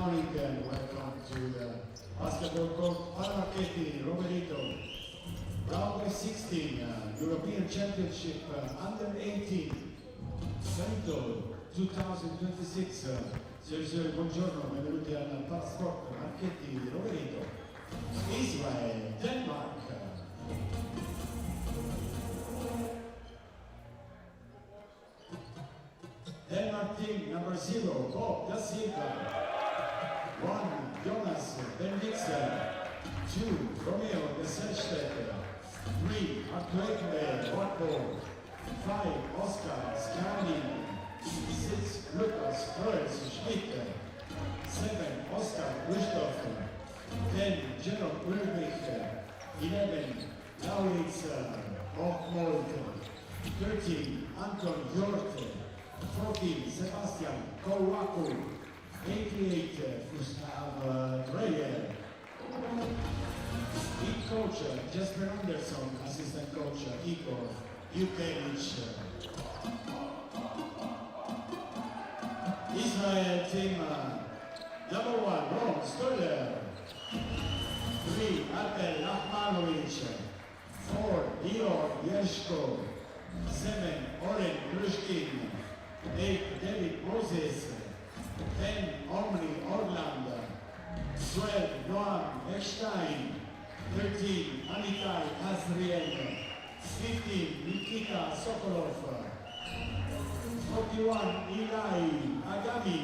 morning and welcome to the basketball court Paracchetti Roverito. Round of 16 European Championship Under 18 Salito 2026. Signori, buongiorno, benvenuti al Parasport Paracchetti Roverito. Israel, Denmark. Denmark team number 0, Bob Da Silva. 1, Jonas Bendixen. 2, Romeo De Selstedt. 3, Artuekbe Watford. 5, Oscar Scani. 6, Lucas Kroes Schmidt. 7, Oscar Gustav. 10, Jerome Ulrich. 11, Lauritz Hochmold. 13, Anton Hjort. 14, Sebastian Kowaku. 88, Gustav Dreyer. Lead coach, Jesper Andersson. Assistant coach, Igor Jukevich. Israel team number 1, Ron Stoller. 3, Adel Lahmanovic. 4, Dior Yershko. 7, Oren Grushkin. 8, David Moses. 10, Omri Orland. 12, Noam Eckstein. 13, Anitai Azriel. 15, Nikita Sokolov. 41, Eli Agami.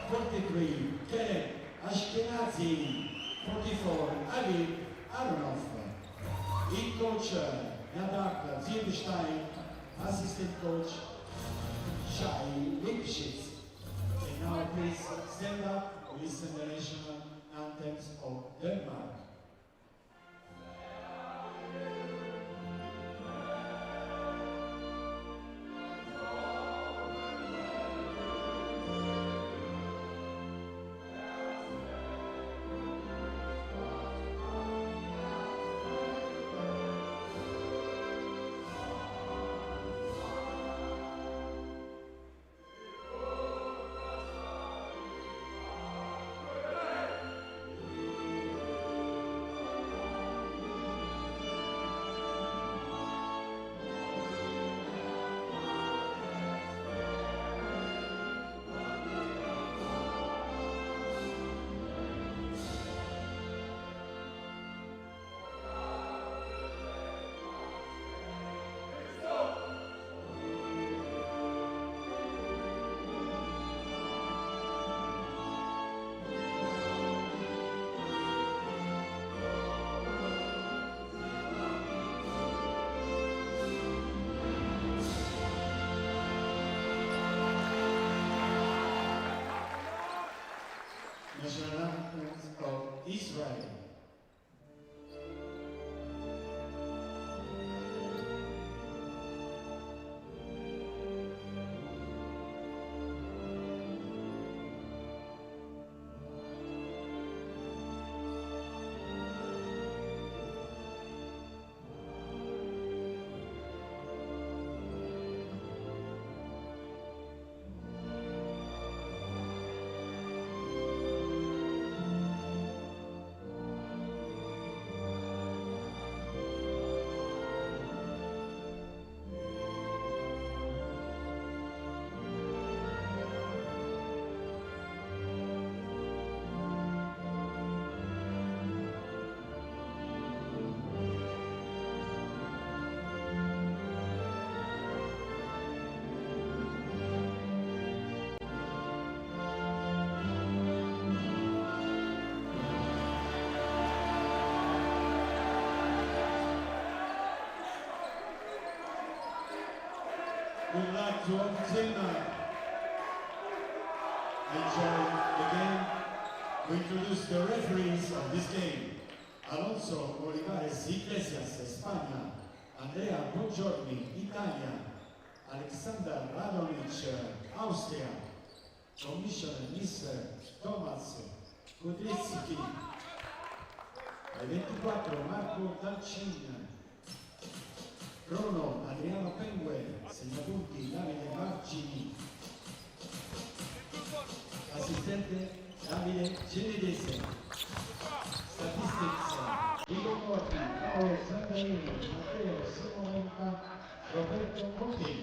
43, Caleb Ashkenazi. 44, Ali Aronov. Head coach, Nadak Zilberstein. Assistant coach, Shai Lipschitz. And now please stand up and listen the national anthems of Denmark. National anthem of Israel. We'd like to all the team enjoy the game. We introduce the referees of this game. Alonso Olivares Iglesias, España. Andrea Bongiorni, Italia. Alexander Radonic, Austria. Commissioner Mr. Thomas Kudrycki. 24, Marco Dalcin. Crono, Adriano Pengue, segnapunti Davide Marcini. Assistente Statistics. Igor Corti, Paolo Zangarini, Matteo Simolenka, Roberto Conti.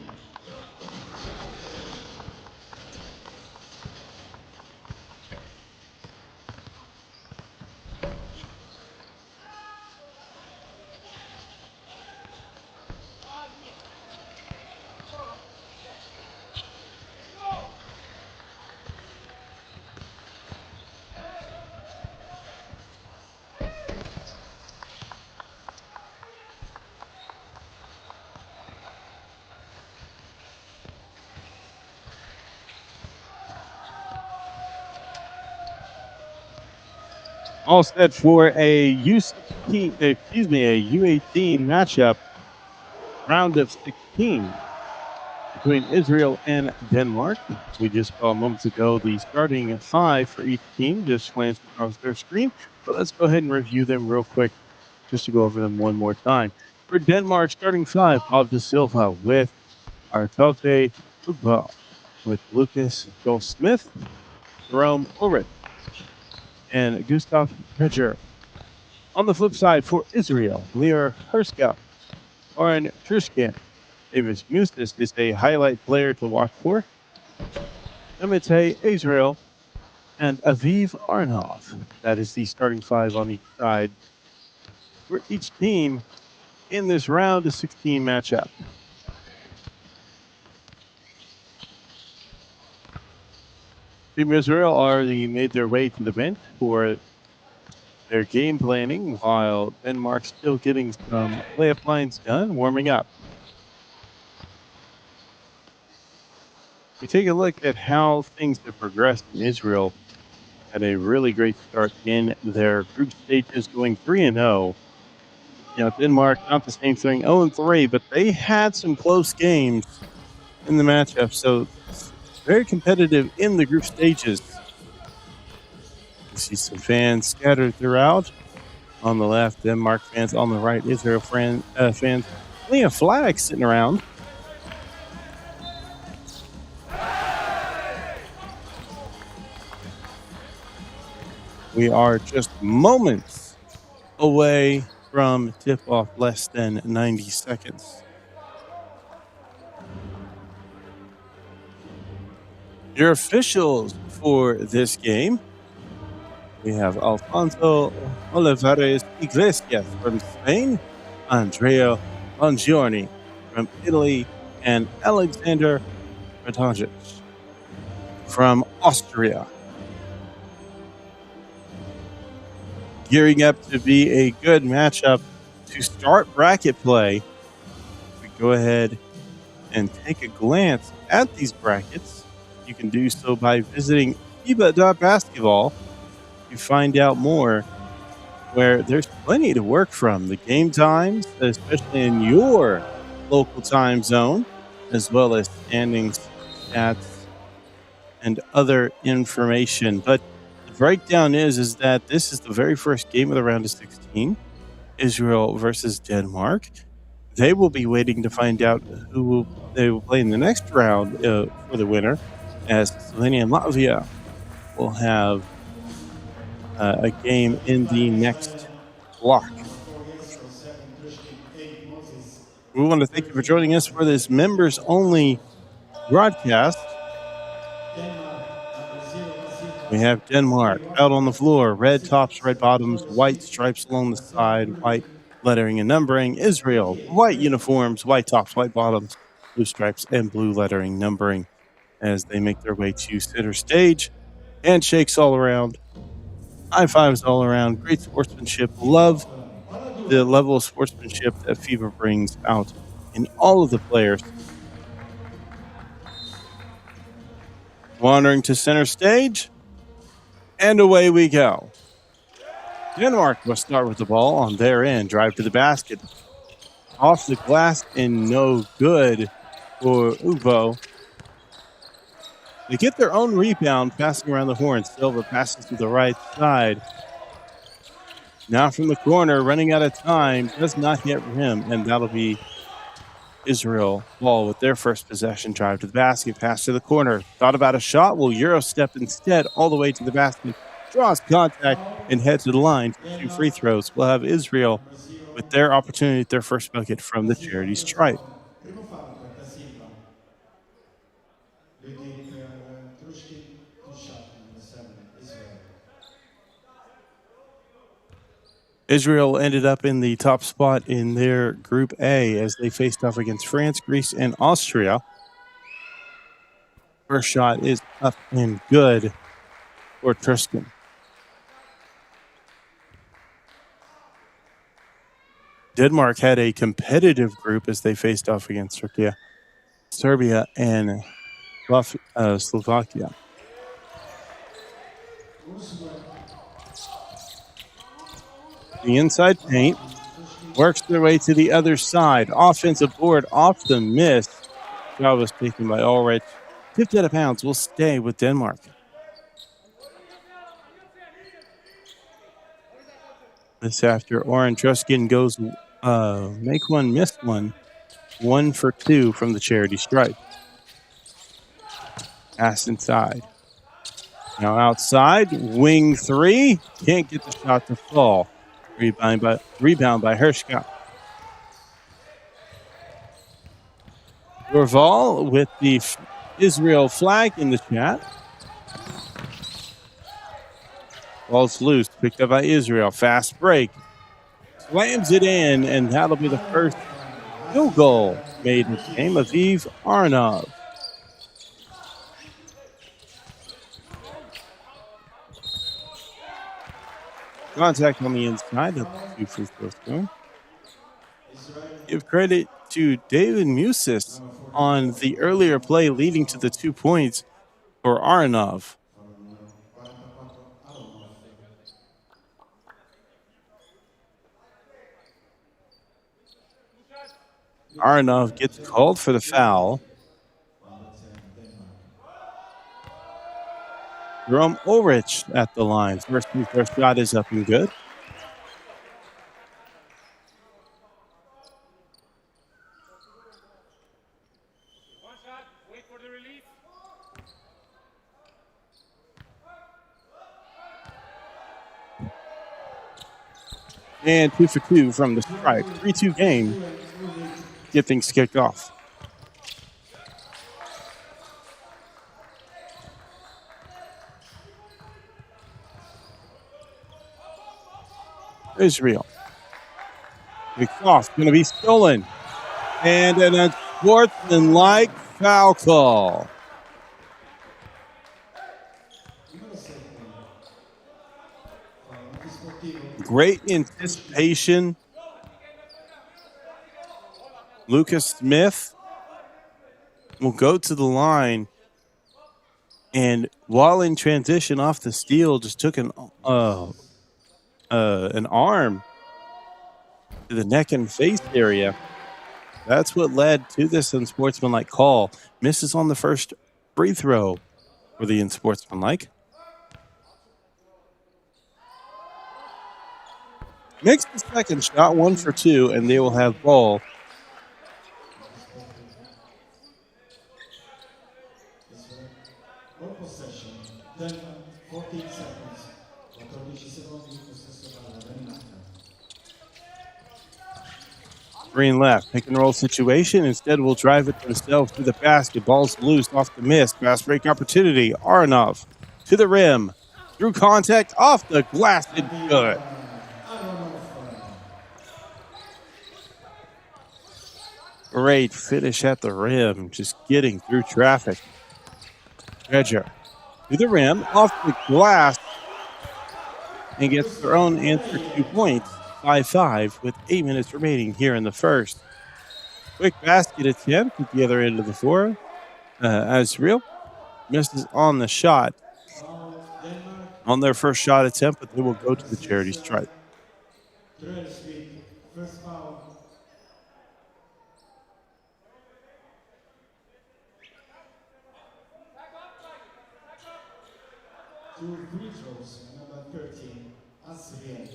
All set for a U16, a U18 matchup, round of 16 between Israel and Denmark. We just saw moments ago the starting five for each team. Just glanced across their screen, but let's go ahead and review them real quick, just to go over them one more time. For Denmark, starting five: Bob De Silva with Artote Football, with Lucas Joel Smith, Jerome Ulrich, and Gustav Hedger. On the flip side, for Israel, Lear Herska, Oren Trushkin, Davis Mustis is a highlight player to watch for, Emite Israel, and Aviv Arnhoff. That is the starting five on each side for each team in this round of 16 matchup. Team Israel already made their way to the bench for their game planning, while Denmark still getting some layup lines done, warming up. We take a look at how things have progressed in Israel. Had a really great start in their group stages, going 3-0. Denmark, not the same thing, 0-3, but they had some close games in the matchup, so very competitive in the group stages. You see some fans scattered throughout. On the left, Denmark fans. On the right, Israel fans. Plenty of flags sitting around. We are just moments away from tip-off, less than 90 seconds. Your officials for this game: we have Alfonso Olivares Iglesias from Spain, Andrea Longiorni from Italy, and Alexander Radojic from Austria. Gearing up to be a good matchup to start bracket play. We go ahead and take a glance at these brackets. You can do so by visiting FIBA.basketball to find out more, where there's plenty to work from. The game times, especially in your local time zone, as well as standings, stats, and other information. But the breakdown is that this is the very first game of the round of 16, Israel versus Denmark. They will be waiting to find out who they will play in the next round for the winner, as Slovenia and Latvia will have a game in the next block. We want to thank you for joining us for this members-only broadcast. We have Denmark out on the floor, red tops, red bottoms, white stripes along the side, white lettering and numbering. Israel, white uniforms, white tops, white bottoms, blue stripes, and blue lettering numbering as they make their way to center stage. Handshakes all around, high fives all around, great sportsmanship. Love the level of sportsmanship that FIBA brings out in all of the players. Wandering to center stage, and away we go. Denmark will start with the ball on their end, drive to the basket. Off the glass and no good for Ubo. They get their own rebound, passing around the horn. Silva passes to the right side. Now from the corner, running out of time, does not hit him, and that'll be Israel ball with their first possession, drive to the basket, pass to the corner. Thought about a shot, will Euro step instead all the way to the basket, draws contact, and heads to the line for 2 free throws. We'll have Israel Number 0, with their opportunity at their first bucket from da the Silva charity first stripe. foul. Primo fallo per da Silva. Due tiri per Trushkin, 2 shot, number 7, Israel. Israel ended up in the top spot in their Group A as they faced off against France, Greece, and Austria. First shot is up and good for Tristan. Denmark had a competitive group as they faced off against Turkey, Serbia, and Slovakia. The inside paint works their way to the other side. Offensive board off the miss. Job was taken by Ulrich. Tipped out of bounds. Will stay with Denmark. This after Oren Truskin goes make one, miss one. 1 for 2 from the charity stripe. Pass inside. Now outside, wing 3. Can't get the shot to fall. Rebound by Hershka. Dorval with the Israel flag in the chat. Ball's loose, picked up by Israel. Fast break. Slams it in, and that'll be the first field goal made in the game. Aviv Arnav. Contact on the inside of the 2 free throws going. Give credit to David Musis on the earlier play leading to the 2 points for Arnav. Arnav gets called for the foul. Jerome Ulrich at the line. First free throw shot is up and good. And 2 for 2 from the stripe. 3-2 game. Get things kicked off. Israel. Kicks off. Going to be stolen. And an unsportsmanlike foul call. Great anticipation. Lucas Smith will go to the line, and while in transition off the steal, just took an arm to the neck and face area. That's what led to this unsportsmanlike call. Misses on the first free throw for the unsportsmanlike. Makes the second shot, 1 for 2, and they will have ball. Possession, then 14 seconds, 14 secondi in possesso palla. Green left, pick and roll situation. Instead, we'll drive it themselves to the basket. Ball's loose off the miss. Fast break opportunity. Aronov to the rim. Through contact, off the glass, and good. Great finish at the rim, just getting through traffic. Dredger to the rim, off the glass, and gets their own answer 2 points. 5-5 with 8 minutes remaining here in the first. Quick basket attempt at the other end of the floor. Israel misses on the shot. On their first shot attempt, but they will go to the charity stripe. First foul. 2 free throws, number 13, Asriel.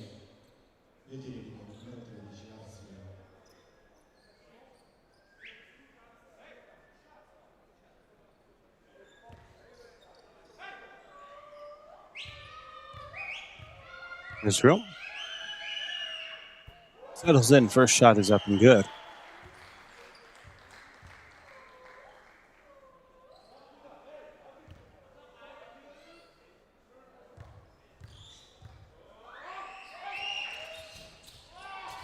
Israel settles in. First shot is up and good.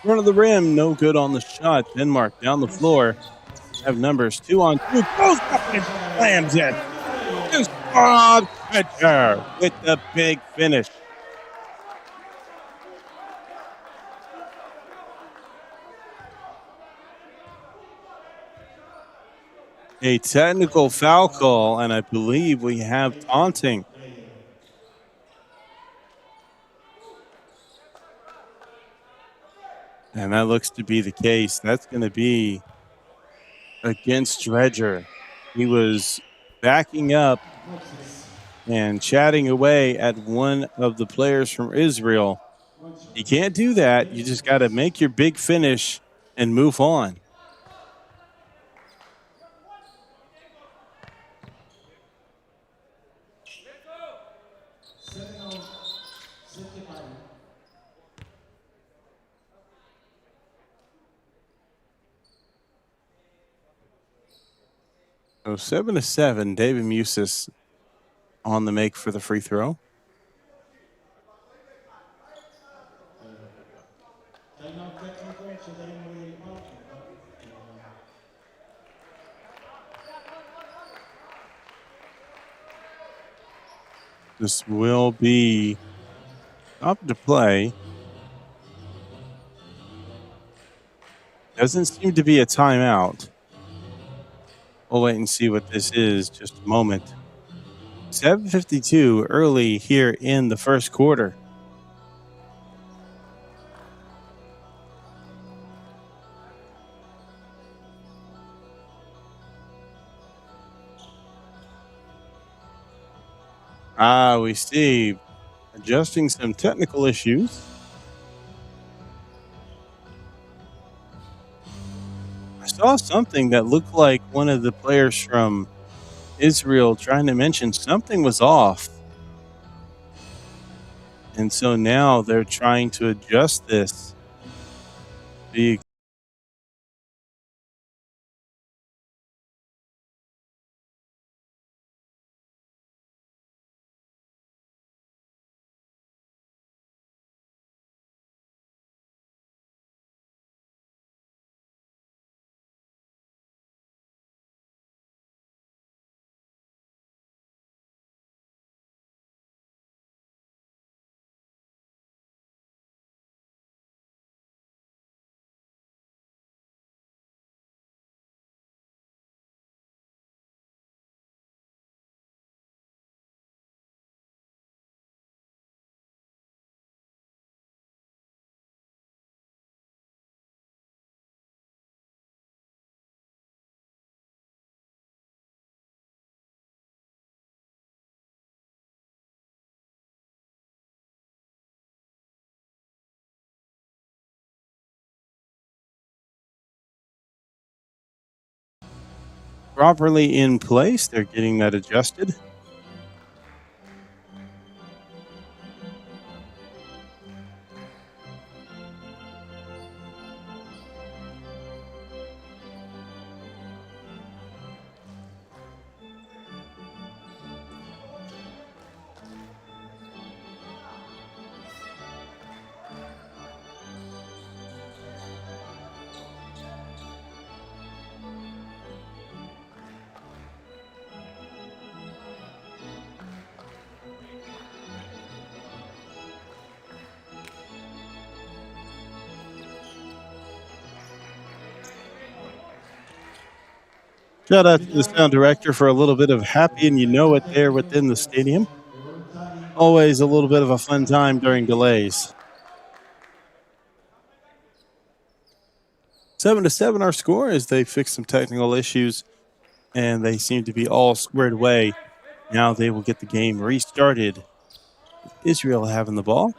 Front of the rim, no good on the shot. Denmark down the floor. Have numbers 2 on 2. Goes up and slams it. Just Bob Pitcher with the big finish. A technical foul call, and I believe we have taunting. And that looks to be the case. That's going to be against Dredger. He was backing up and chatting away at one of the players from Israel. You can't do that. You just got to make your big finish and move on. So 7-7, David Musis on the make for the free throw. This will be up to play. Doesn't seem to be a timeout. We'll wait and see what this is just a moment. 7:52 early here in the first quarter. We see adjusting some technical issues. I saw something that looked like one of the players from Israel trying to mention something was off. And so now they're trying to adjust this. Properly in place. They're getting that adjusted. Shout out to the sound director for a little bit of happy and you know it there within the stadium. Always a little bit of a fun time during delays. 7-7 our score as they fix some technical issues and they seem to be all squared away. Now they will get the game restarted. Israel having the ball.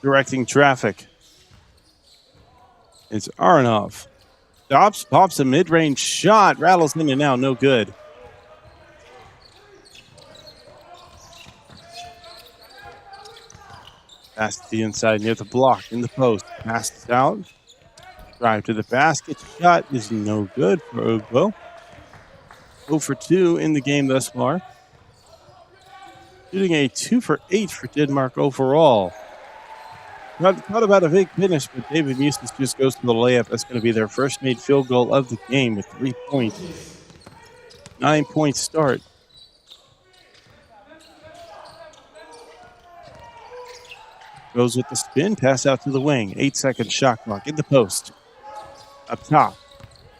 Directing traffic. It's Aronov. Stops, pops a mid-range shot, rattles in and out, no good. Pass to the inside near the block in the post. Passes out. Drive to the basket. Shot is no good for Ugbo. 0 for 2 in the game thus far. Shooting a 2 for 8 for Denmark overall. Thought about a big finish, but David Musis just goes to the layup. That's going to be their first made field goal of the game with 3 points. 9-point start. Goes with the spin, pass out to the wing. 8-second shot clock in the post. Up top.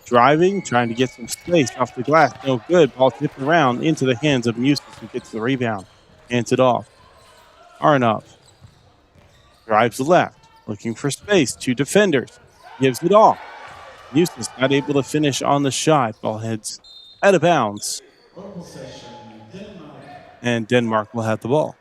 Driving, trying to get some space off the glass. No good. Ball tipped around into the hands of Musis, who gets the rebound. Hands it off. Arnov. Drives left. Looking for space. 2 defenders. Gives it off. Musis not able to finish on the shot. Ball heads out of bounds. And Denmark will have the ball.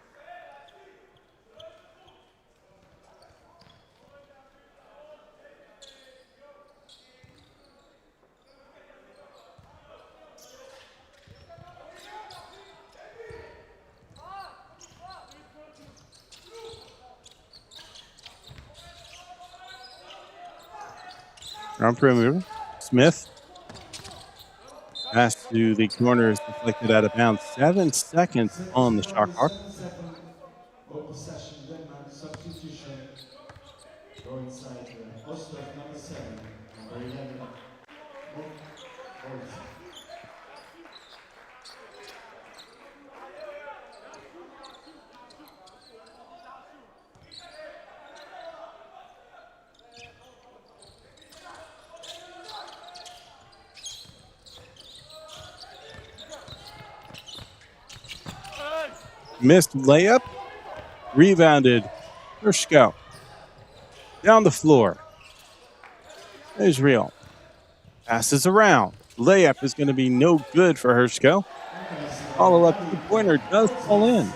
Around perimeter. Smith. Pass to the corner is deflected out of bounds. 7 seconds on the shot clock. Possession, Denmark substitution. Go inside Ostov, number 7, number 11. Missed layup. Rebounded. Hershko. Down the floor. Israel. Passes around. Layup is going to be no good for Hershko. Follow-up 2-pointer does fall in.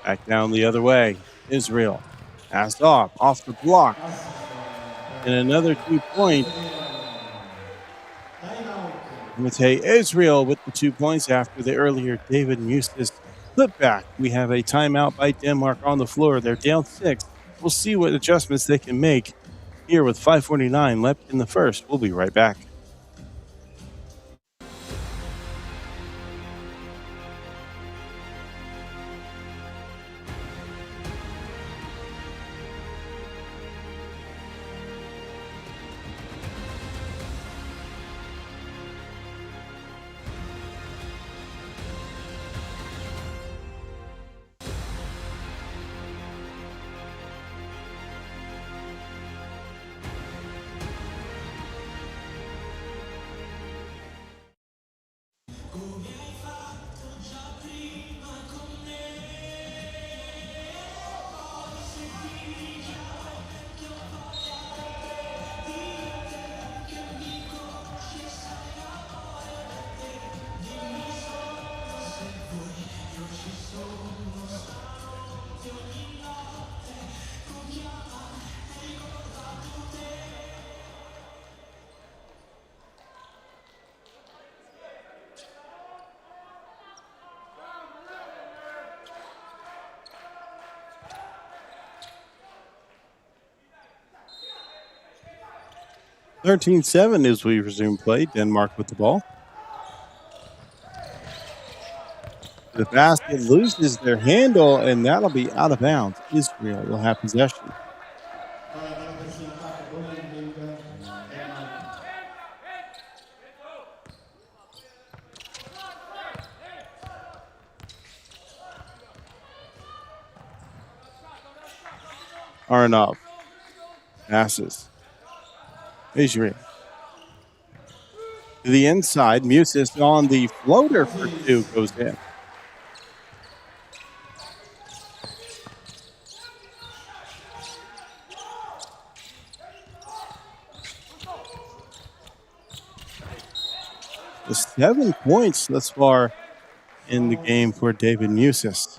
Back down the other way. Israel. Passed off the block. And another 2-point. Matej Israel with the 2 points after the earlier David Musis flip back. We have a timeout by Denmark on the floor. They're down 6. We'll see what adjustments they can make here with 5:49 left in the first. We'll be right back. (13-7) as we resume play. Denmark with the ball. The basket loses their handle, and that'll be out of bounds. Israel will have possession. Arnov passes. Israel. To the inside, Musis on the floater for 2 goes in. The 7 points thus far in the game for David Musis.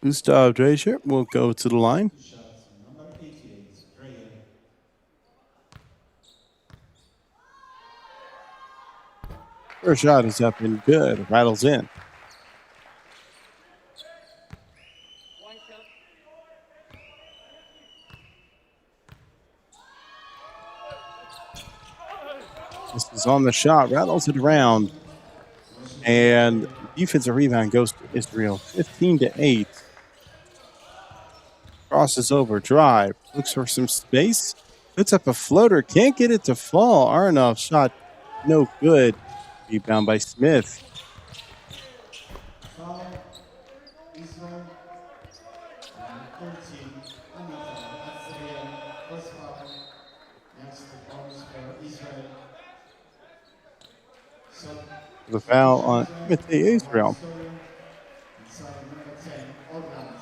Gustav Dreyer will go to the line. Two shots. Number 88, Dreyer. First shot is up and good. Rattles in. This is on the shot. Rattles it around. And defensive rebound goes to Israel. 15-8. Crosses over. Drive. Looks for some space. Puts up a floater. Can't get it to fall. Aronoff shot. No good. Rebound by Smith. Foul. Israel. Number 13, Anita. That's Real. First foul. Next, the bonus for Israel. The foul on Timothy Israel. Inside number 10, Orland.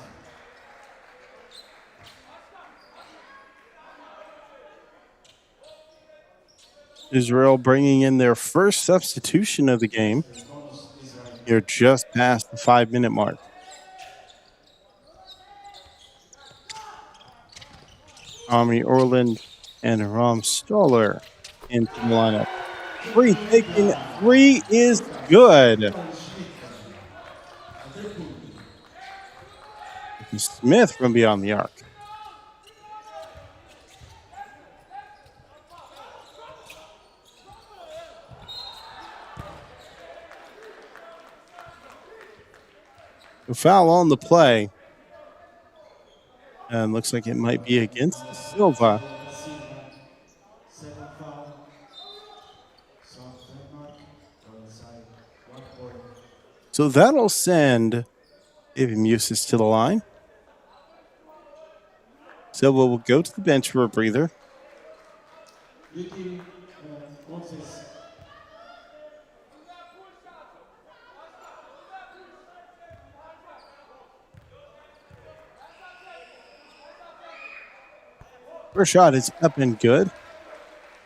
Israel bringing in their first substitution of the game. Bonus Israel. Here just past the 5-minute mark. Omri Orland and Ram Stoller into the lineup. Free taken. Three is good. Smith from beyond the arc. A foul on the play. And looks like it might be against Silva. Second foul. Soft Denmark. Go inside. 1 point. So that'll send David Musis to the line. Silva will go to the bench for a breather. Yuki Moses. First shot is up and good.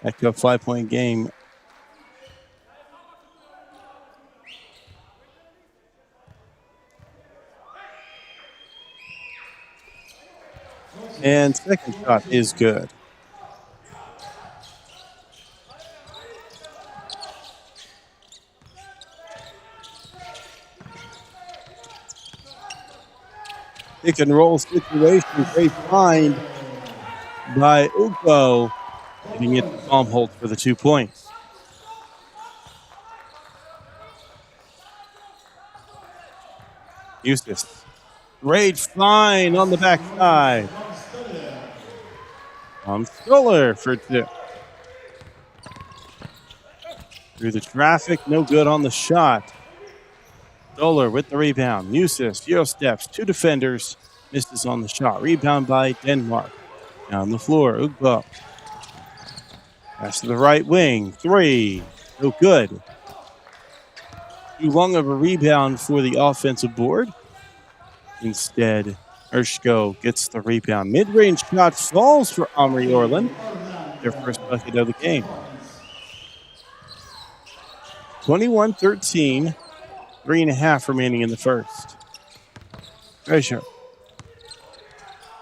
Back to a 5-point game. And second shot is good. Pick and roll situation. Great find by Ugbo. Getting it to palm hold for the 2 points. Eustace. Great find on the backside. Stoller for 2. Through the traffic, no good on the shot. Stoller with the rebound. Eustace, Euro steps, 2 defenders. Misses on the shot. Rebound by Denmark. Down the floor, Ugbo. Pass to the right wing. 3. No good. Too long of a rebound for the offensive board. Instead, Ershko gets the rebound. Mid-range shot falls for Omri Orland. Their first bucket of the game. 21-13. 3.5 remaining in the first. Treasure.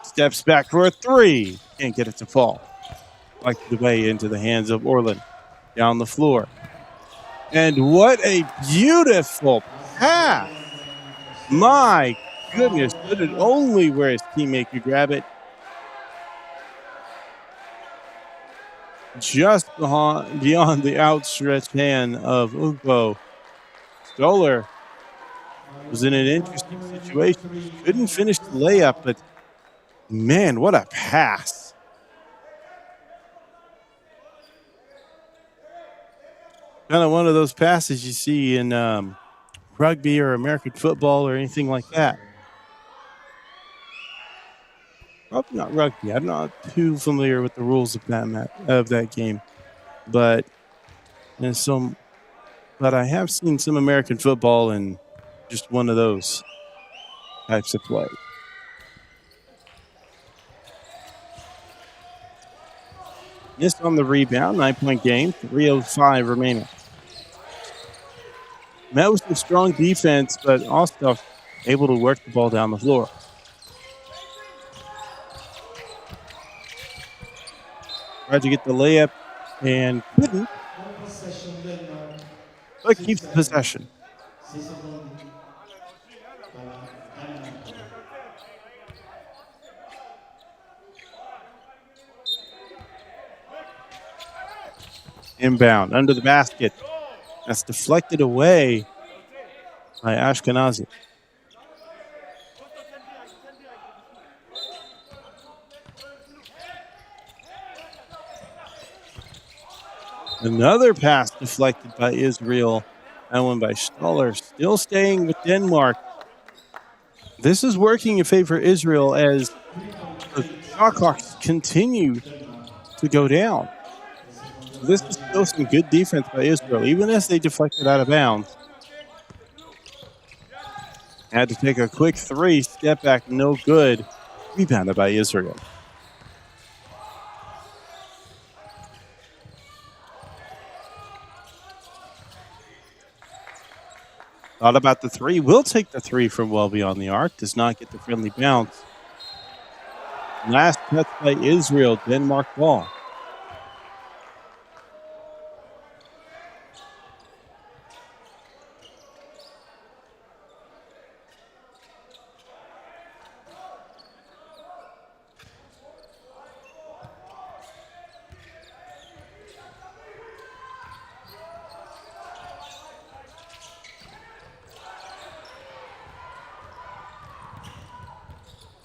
Steps back for a 3. Can't get it to fall. Like the way into the hands of Orland. Down the floor. And what a beautiful pass. My goodness, put it only where his teammate could grab it. Just beyond the outstretched hand of Ugbo. Stoller was in an interesting situation. Couldn't finish the layup, but man, what a pass. Kind of one of those passes you see in rugby or American football or anything like that. Probably not rugby. I'm not too familiar with the rules of that game, but I have seen some American football and just one of those types of play. Missed on the rebound, 9-point game, 3:05 remaining. Met with some strong defense, but also able to work the ball down the floor. Tried to get the layup and couldn't, One possession, Denmark. but 6 keeps the seconds. possession. 6 seconds. Dynamite. Inbound under the basket. That's deflected away by Ashkenazi. Another pass deflected by Israel. That one by Stoller. Still staying with Denmark. This is working in favor of Israel as the shot clocks continue to go down. This is still some good defense by Israel, even as they deflected out of bounds. Had to take a quick three, step back, no good. Rebounded by Israel. Thought about the three. Will take the three from well beyond the arc. Does not get the friendly bounce. Last touch by Israel. Denmark ball.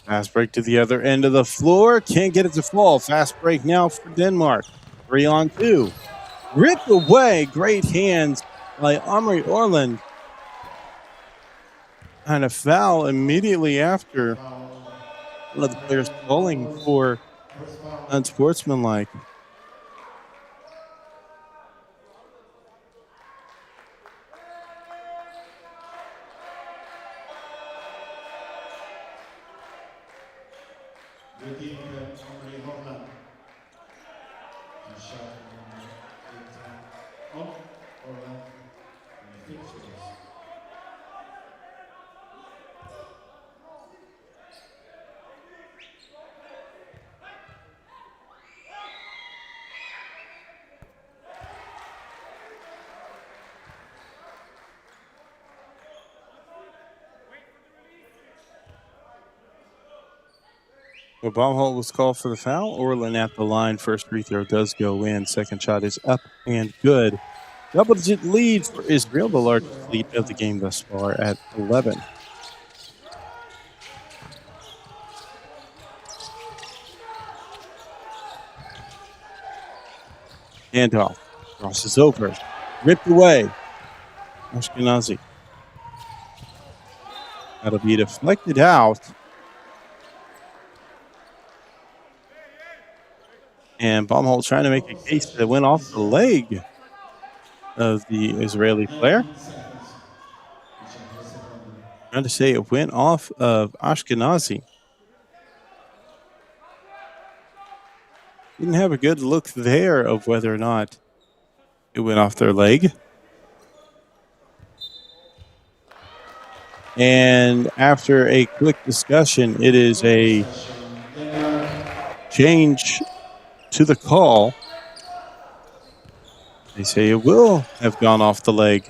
Fast break to the other end of the floor. Can't get it to fall. Fast break now for Denmark. 3-on-2. Ripped away. Great hands by Omri Orland. And a foul immediately after. One of the players calling for unsportsmanlike. Redeemed Omri Horland. And shot on Horland. And the fixtures. Well, Baumholt was called for the foul. Orland at the line. First free throw does go in. Second shot is up and good. Double-digit lead for Israel, the largest lead of the game thus far at 11. Handoff. Crosses over. Ripped away. Ashkenazi. That'll be deflected out. And Baumholt trying to make a case that it went off the leg of the Israeli player. 19 seconds. Trying to say it went off of Ashkenazi. Didn't have a good look there of whether or not it went off their leg. And after a quick discussion, it is a change to the call. They say it will have gone off the leg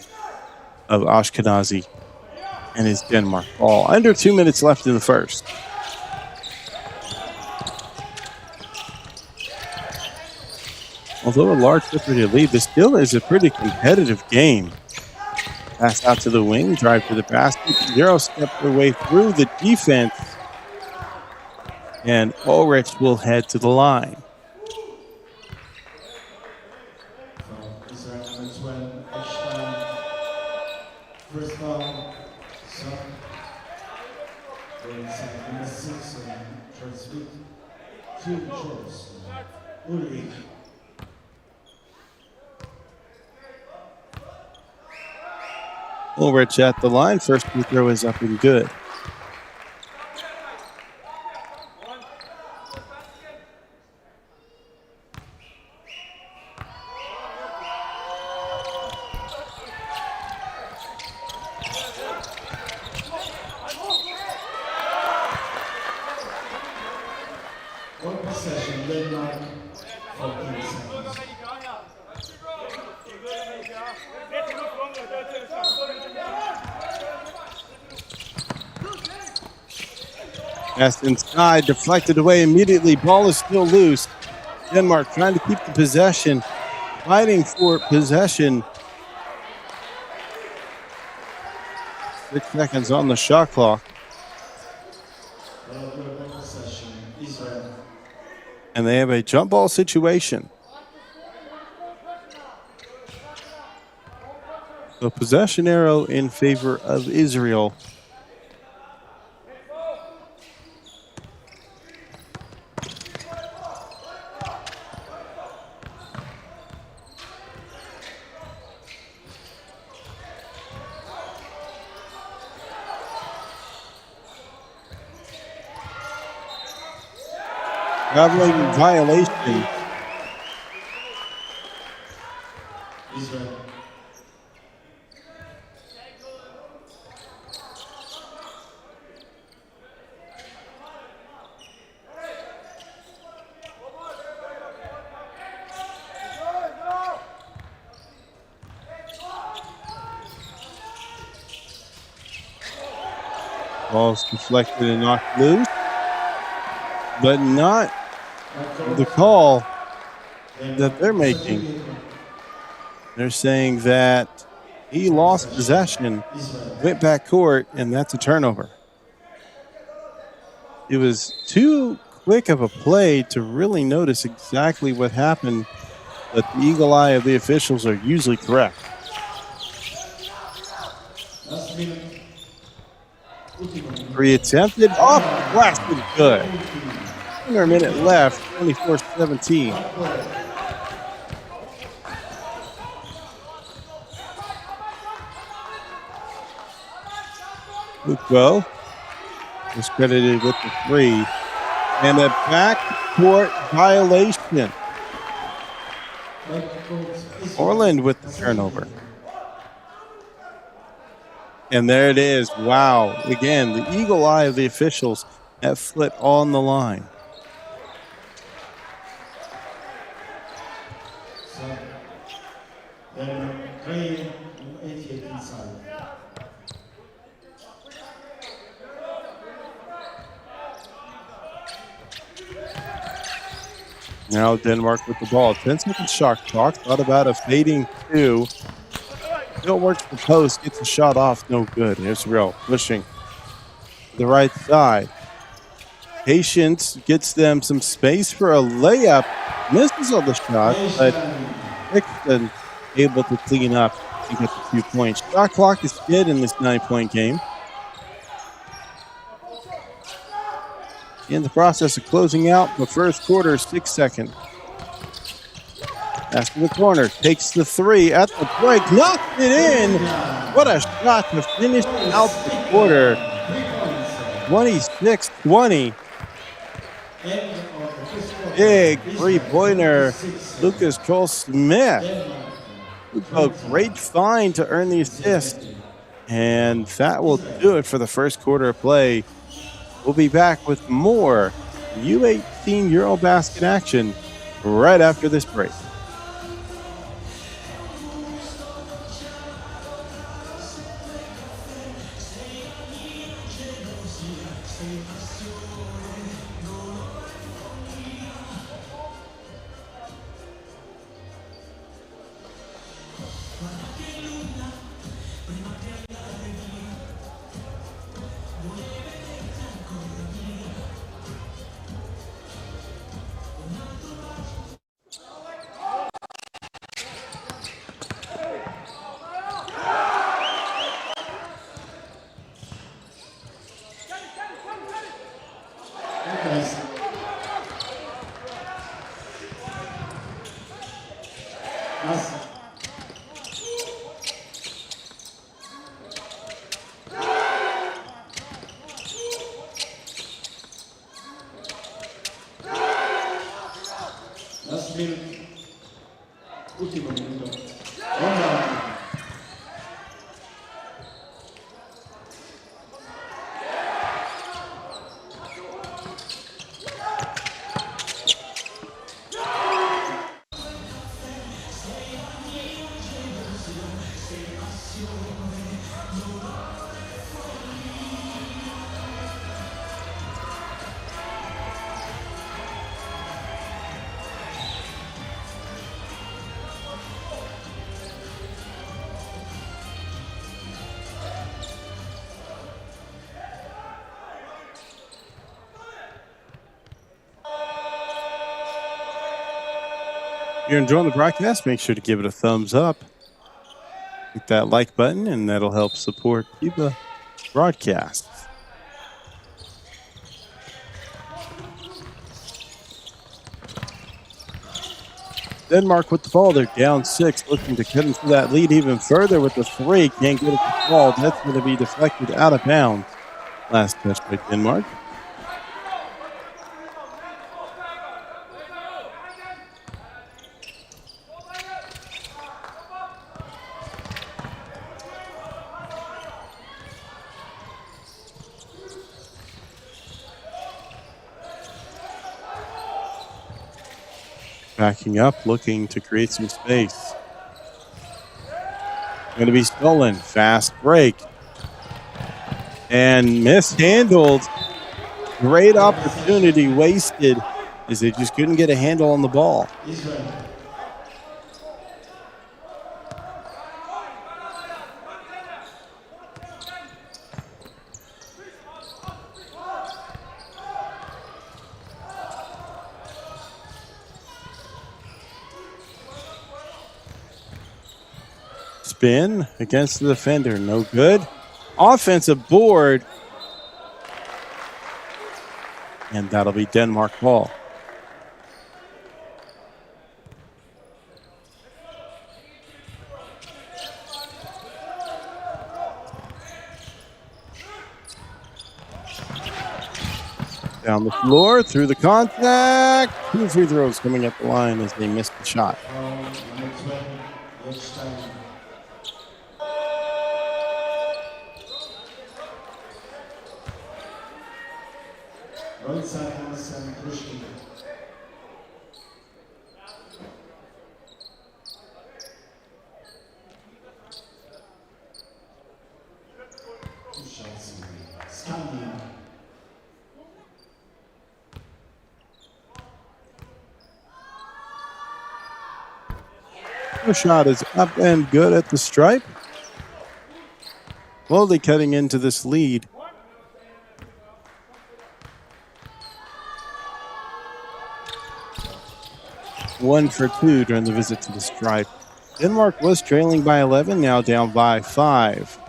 of Ashkenazi and his Denmark ball. Under 2 minutes left in the first. Although a large separated lead, this still is a pretty competitive game. Pass out to the wing, drive to the basket. Zero step their way through the defense. And Ulrich will head to the line. Israel number 12, Eckstein. First foul, Son. Going inside number 6, short sweep. 2 shorts. Ulrich. Ulrich at the line. First free throw is up and good. One possession, Denmark 14 seconds. Pass inside, deflected away immediately. Ball is still loose. Denmark trying to keep the possession, fighting for possession. 6 seconds on the shot clock. Possession, Israel. And they have a jump ball situation. The possession arrow in favor of Israel. Traveling violation. Israel. Ball's deflected and knocked loose, but not the call that they're making. They're saying that he lost possession, went back court, and that's a turnover. It was too quick of a play to really notice exactly what happened, but the eagle eye of the officials are usually correct. Last minute. Three attempted, off the glass, and good. Under a minute left, 24-17. Luco was credited with the three. And a backcourt violation. Orland with the turnover. And there it is. Wow. Again, the eagle eye of the officials, that foot on the line. Now Denmark with the ball. 10-second shot clock. Thought about a fading two. Still works the post. Gets the shot off. No good. Israel pushing to the right side. Patience gets them some space for a layup. Misses on the shot, but Hickson able to clean up and get the 2 points. Shot clock is dead in this 9-point game. In the process of closing out the first quarter, 6 seconds. Pass to the corner, takes the three at the break, knocked it in. What a shot to finish out the quarter. 26-20. Big three-pointer, Lucas Cole-Smith. A great find to earn the assist. And that will do it for the first quarter of play. We'll be back with more U18 EuroBasket action right after this break. Last minute, ultimo minuto. If you're enjoying the broadcast, make sure to give it a thumbs up. Hit that like button, and that'll help support FIBA broadcasts. Denmark with the ball. They're down 6, looking to cut into that lead even further with the 3. Can't get it to fall. That's going to be deflected out of bounds. Last touch by Denmark. Backing up, looking to create some space. Going to be stolen. Fast break. And mishandled. Great opportunity wasted as they just couldn't get a handle on the ball. Spin against the defender. No good. Offensive board. And that'll be Denmark ball. Down the floor, through the contact. 2 free throws coming up the line as they missed the shot. The shot is up and good at the stripe. Slowly cutting into this lead. One for 2 during the visit to the stripe. Denmark was trailing by 11, now down by 5.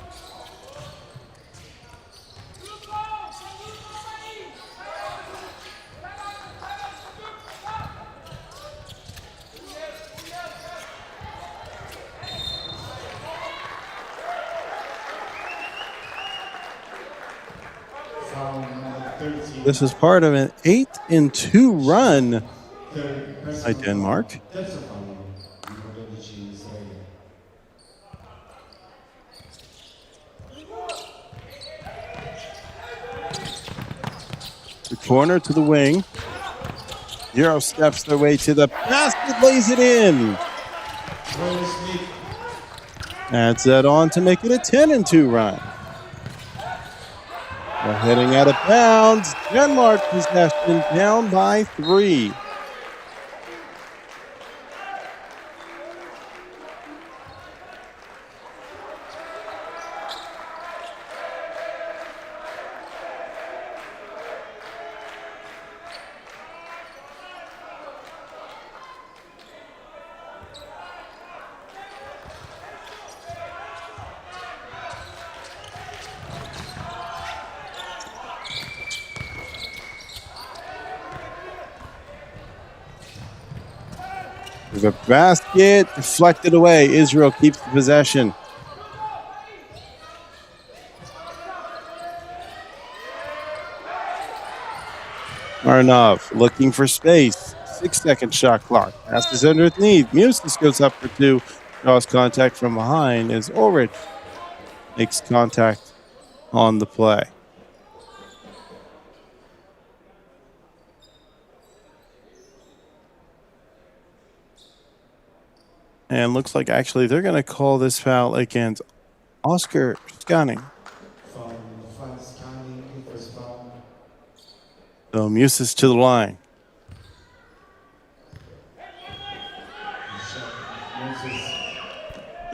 This is part of an 8-2 run by Denmark. The corner to the wing. Euro steps their way to the basket, lays it in. Adds that on to make it a 10-2 run. They're heading out of bounds. Denmark possession down by 3. The basket deflected away. Israel keeps the possession. Arnav looking for space. 6-second shot clock. Passes underneath. Musis goes up for 2. Draws contact from behind as Ulrich makes contact on the play. And looks like actually they're going to call this foul against Oscar Scanning. So Musis to the line.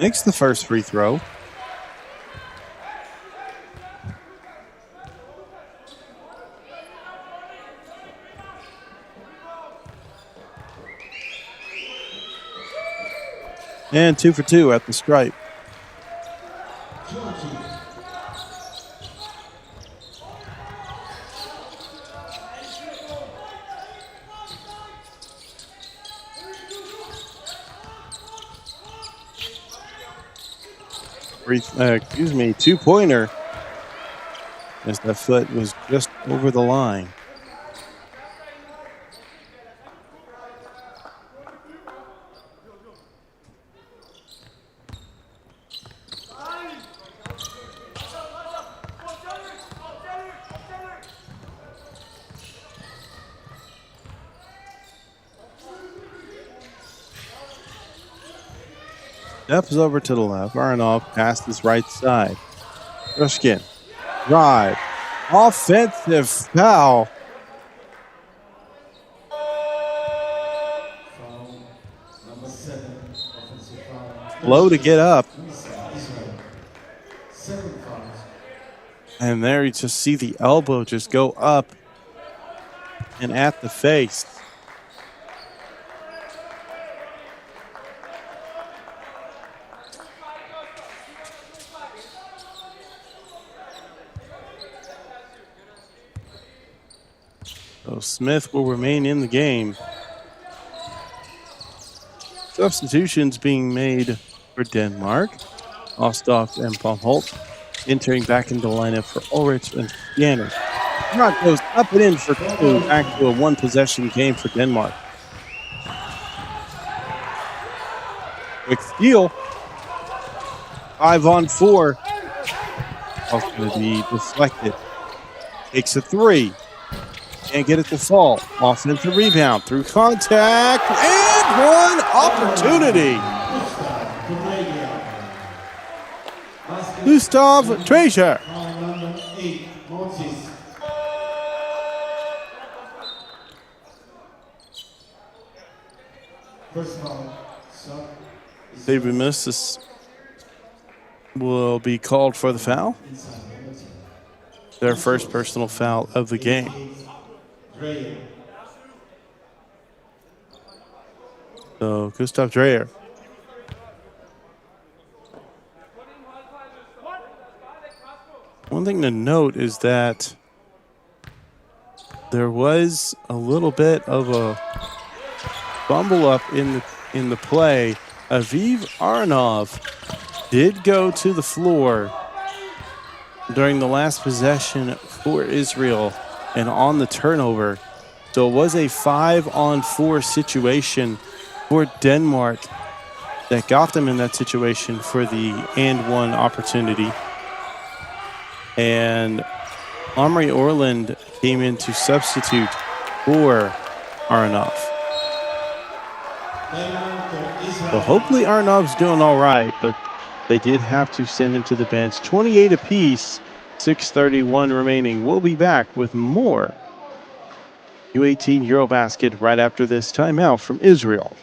Makes the first free throw. And 2 for 2 at the stripe. Georgie. Two-pointer. As the foot was just over the line. Steps over to the left. Aronov past his right side. Ruskin. Drive. Offensive foul. Foul number 7. Offensive foul. Low to get up. Israel. 7 fouls. And there you just see the elbow just go up and at the face. So Smith will remain in the game. Substitutions being made for Denmark. Osthoff and Baumholt entering back into the lineup for Ulrich and Scanner. Rock goes up and in for 2, back to a one-possession game for Denmark. Quick steal. 5 on 4. Ball's going to be deflected. Takes a 3. Can't get it to fall. Offensive rebound through contact and one opportunity. Gustav Treasure. Foul number 8. Moses. First foul. Shot is David Missis will be called for the foul. inside. Their first personal foul of the game. Dreyer. So Gustav Dreyer. One thing to note is that there was a little bit of a fumble up in the play. Aviv Aronov did go to the floor during the last possession for Israel and on the turnover. So it was a 5-on-4 situation for Denmark that got them in that situation for the and-one opportunity. And Omri Orland came in to substitute for Aronov. So hopefully Arnov's doing all right, but they did have to send him to the bench. 28 apiece, 6:31 remaining. We'll be back with more U18 EuroBasket right after this timeout from Israel.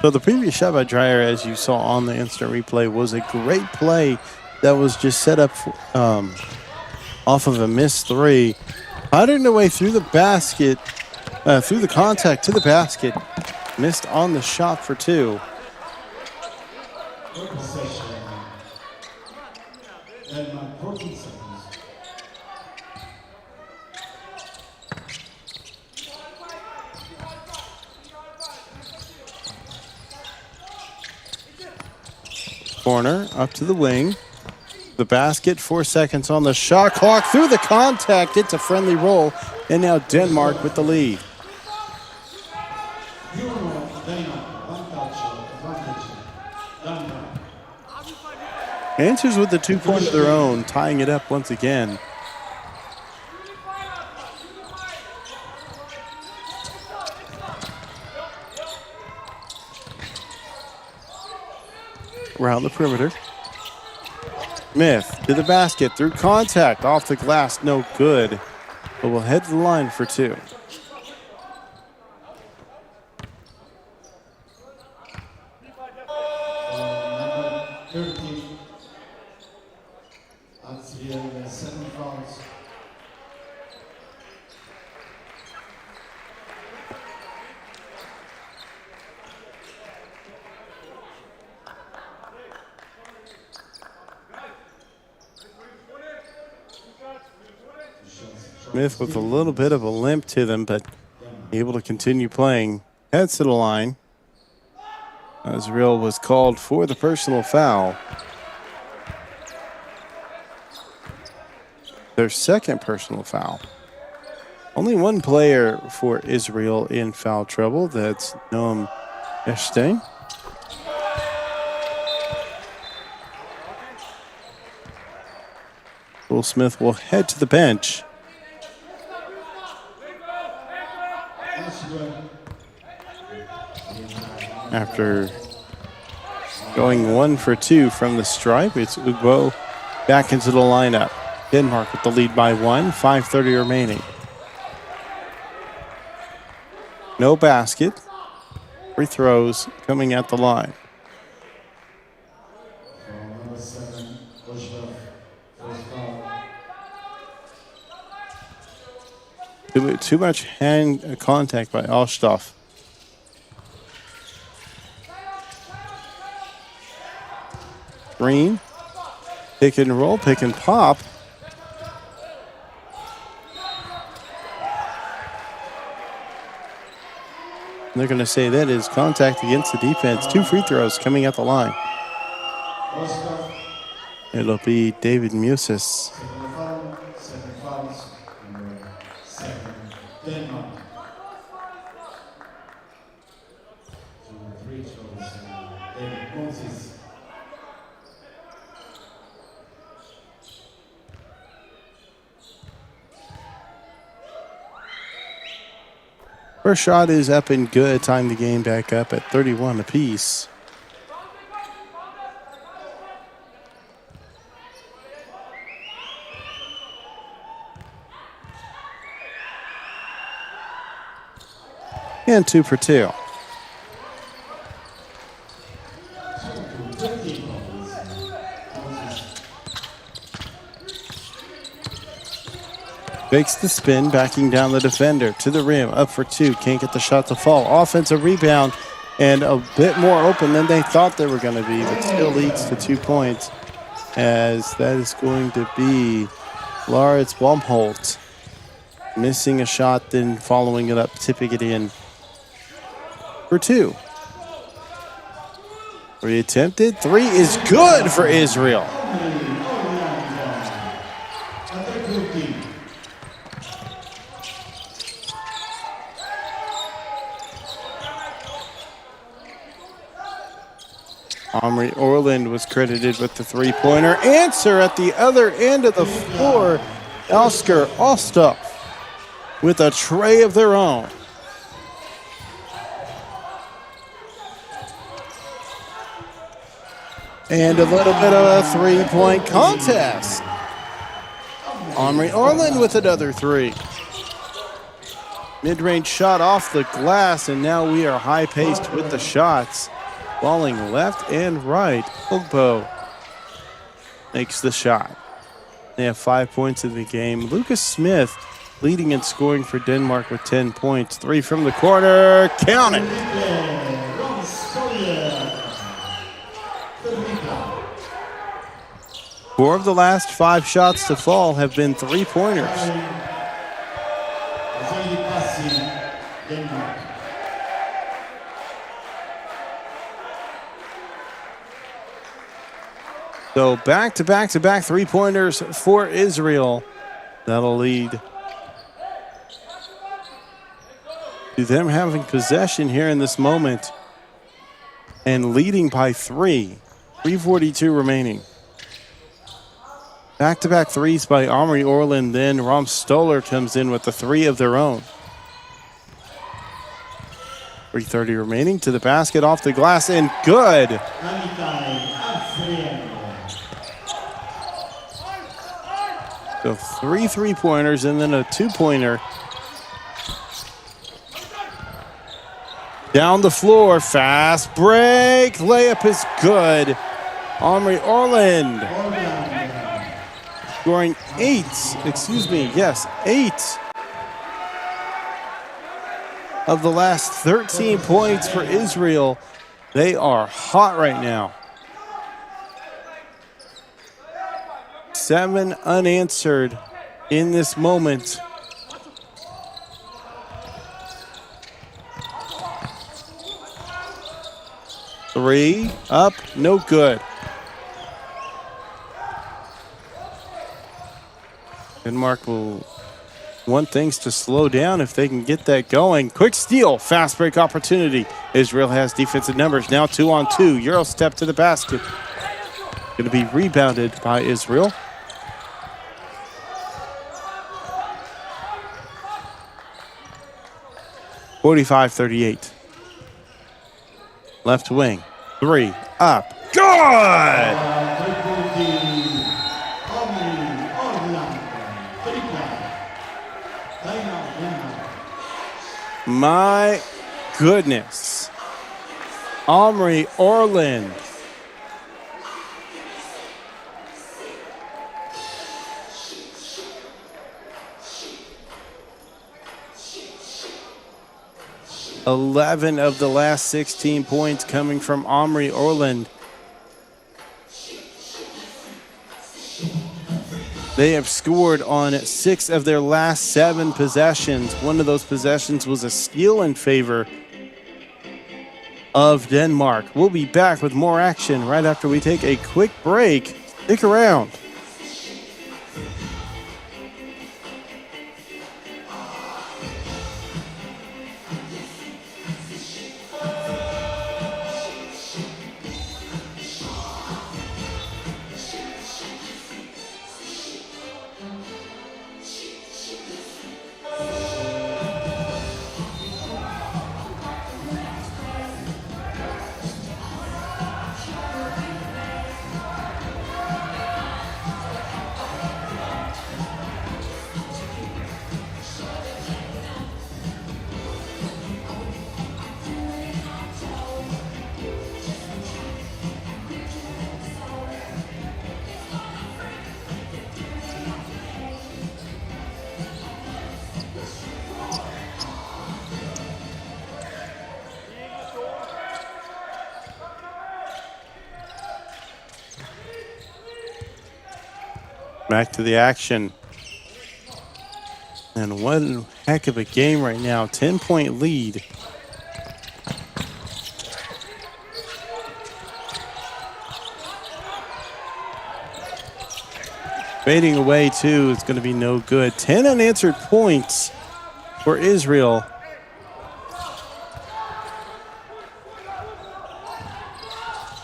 So the previous shot by Dreyer, as you saw on the instant replay, was a great play that was just set up off of a missed 3. Putting away through the basket, through the contact to the basket. Missed on the shot for 2. 14 seconds. Corner up to the wing. The basket, 4 seconds on the shot clock. Through the contact, it's a friendly roll. And now Denmark with the lead. Answers with the 2-point of their own, tying it up once again. Around the perimeter. Smith to the basket, through contact, off the glass, no good. But we'll head to the line for 2. Number 13. That's the 7 fouls. Smith with a little bit of a limp to them, but able to continue playing. Heads to the line. Israel was called for the personal foul. Their second personal foul. Only one player for Israel in foul trouble. That's Noam Eshstein. Will Smith will head to the bench. After going 1 for 2 from the stripe, it's Ugbo back into the lineup. Denmark with the lead by 1, 5:30 remaining. No basket. Free throws coming at the line. Number 7, Bushra, first foul. Too much hand contact by Alstoff. Green, pick and roll, pick and pop. And they're going to say that is contact against the defense. 2 free throws coming at the line. It'll be David Musis. 7 fouls. Number 7, Denmark. 2 free throws. David Moses. First shot is up and good. Time the game back up at 31 apiece. And 2 for 2. Fakes the spin, backing down the defender to the rim, up for 2. Can't get the shot to fall. Offensive rebound, and a bit more open than they thought they were going to be, but still leads to 2 points, as that is going to be Lars Blomholt missing a shot, then following it up, tipping it in for 2. 3 attempted. 3 is good for Israel. Omri Orland was credited with the 3-pointer. Answer at the other end of the floor. Elsker Alstoff with a tray of their own. And a little bit of a 3-point contest. Omri Orland with another 3. Mid-range shot off the glass, and now we are high-paced with the shots. Falling left and right. Ugbo makes the shot. They have 5 points in the game. Lucas Smith leading in scoring for Denmark with 10 points. 3 from the corner. Count it. 4 of the last 5 shots to fall have been three-pointers. Denmark. So back-to-back three-pointers for Israel. That'll lead to them having possession here in this moment and leading by 3. 3:42 remaining. Back-to-back threes by Omri Orland. Then Rom Stoller comes in with the 3 of their own. 3:30 remaining to the basket, off the glass, and good. So 3 3-pointers and then a 2-pointer. Down the floor, fast break. Layup is good. Omri Orland scoring 8 of the last 13 points for Israel. They are hot right now. 7 unanswered in this moment. Three up, no good. Denmark will want things to slow down if they can get that going. Quick steal, fast break opportunity. Israel has defensive numbers, now 2-on-2. Euro step to the basket. Going to be rebounded by Israel. (45-38). Left wing, 3 up, good! My goodness. Omri Orland. (11 of the last 16 points coming from Omri Orland. They have scored on 6 of their last 7 possessions. One of those possessions was a steal in favor of Denmark. We'll be back with more action right after we take a quick break. Stick around. Back to the action. And what a heck of a game right now. 10-point lead. Fading away, too. It's going to be no good. 10 unanswered points for Israel.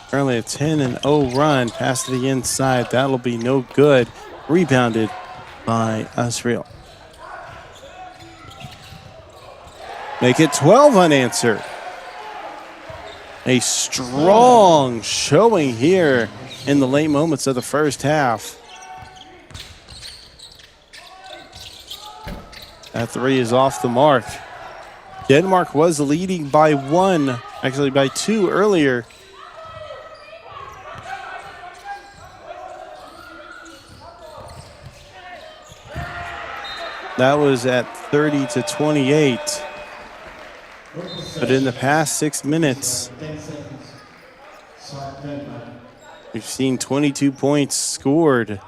Currently a 10-0 run past the inside. That'll be no good. Rebounded by Israel. Make it 12 unanswered. A strong showing here in the late moments of the first half. That 3 is off the mark. Denmark was leading by 1, actually by 2 earlier. That was at 30-28. But in the past 6 minutes, We've seen 22 points scored.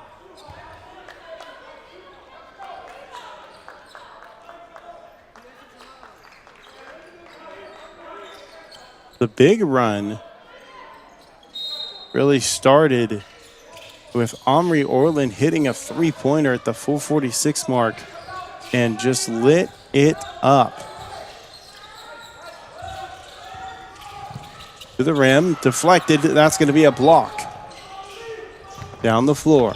The big run really started with Omri Orland hitting a three-pointer at the 4:46 mark and just lit it up. To the rim, deflected. That's going to be a block. Down the floor.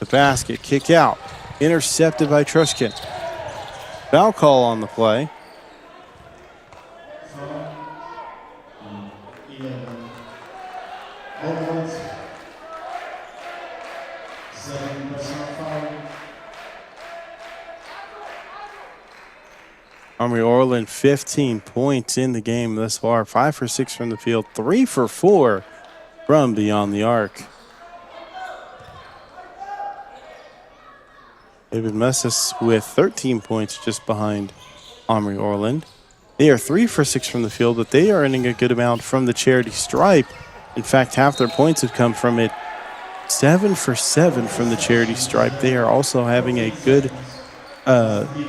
The basket, kick out. Intercepted by Trushkin. Foul call on the play. Omri Orland, 15 points in the game thus far. 5 for 6 from the field. 3 for 4 from beyond the arc. David Messis with 13 points just behind Omri Orland. They are 3 for 6 from the field, but they are earning a good amount from the charity stripe. In fact, half their points have come from it. 7 for 7 from the charity stripe. They are also having a good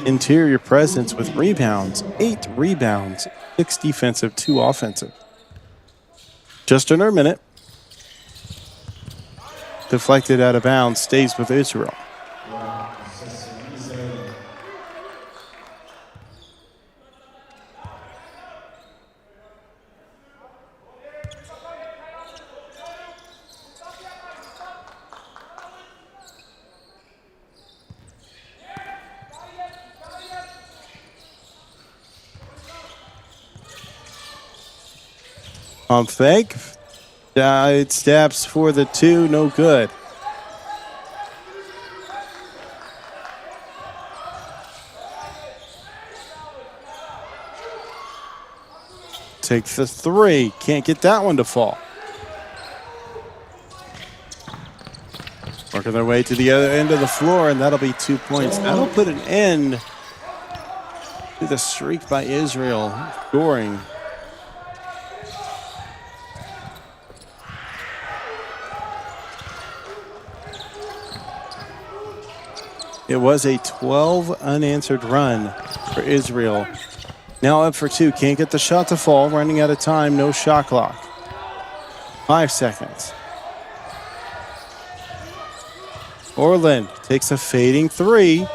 interior presence with rebounds. 8 rebounds, 6 defensive, 2 offensive. Just under a minute. Deflected out of bounds, stays with Israel. Pump fake. Side steps for the 2. No good. Take the 3. Can't get that one to fall. Working their way to the other end of the floor, and that'll be 2 points. That'll put an end to the streak by Israel scoring. It was a 12 unanswered run for Israel. Now up for 2. Can't get the shot to fall. Running out of time. No shot clock. 5 seconds. Orland takes a fading 3.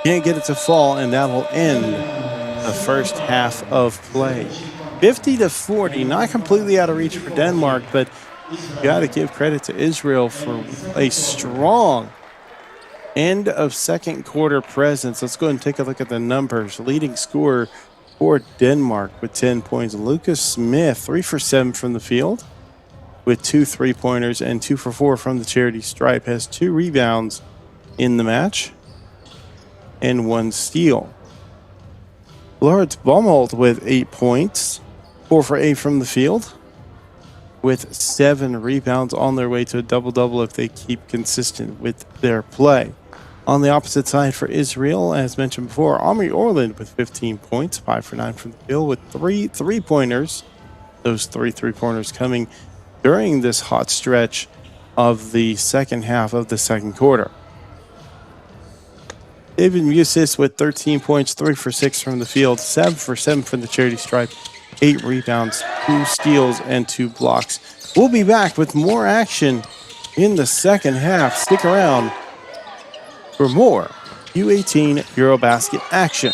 Can't get it to fall, and that will end the first half of play. 50-40. Not completely out of reach for Denmark, but you got to give credit to Israel for a strong end of second quarter presence. Let's go ahead and take a look at the numbers. Leading scorer for Denmark with 10 points. Lucas Smith, 3 for 7 from the field with 2 3-pointers and 2 for 4 from the charity stripe. Has 2 rebounds in the match and 1 steal. Lawrence Baumholt with 8 points, 4 for 8 from the field with 7 rebounds, on their way to a double-double if they keep consistent with their play. On the opposite side for Israel, as mentioned before, Omri Orland with 15 points, 5 for 9 from the field with 3 3-pointers. Those 3 3-pointers coming during this hot stretch of the second half of the second quarter. David Musis with 13 points, 3 for 6 from the field, 7 for 7 from the charity stripe, 8 rebounds, 2 steals, and 2 blocks. We'll be back with more action in the second half. Stick around for more U18 EuroBasket action.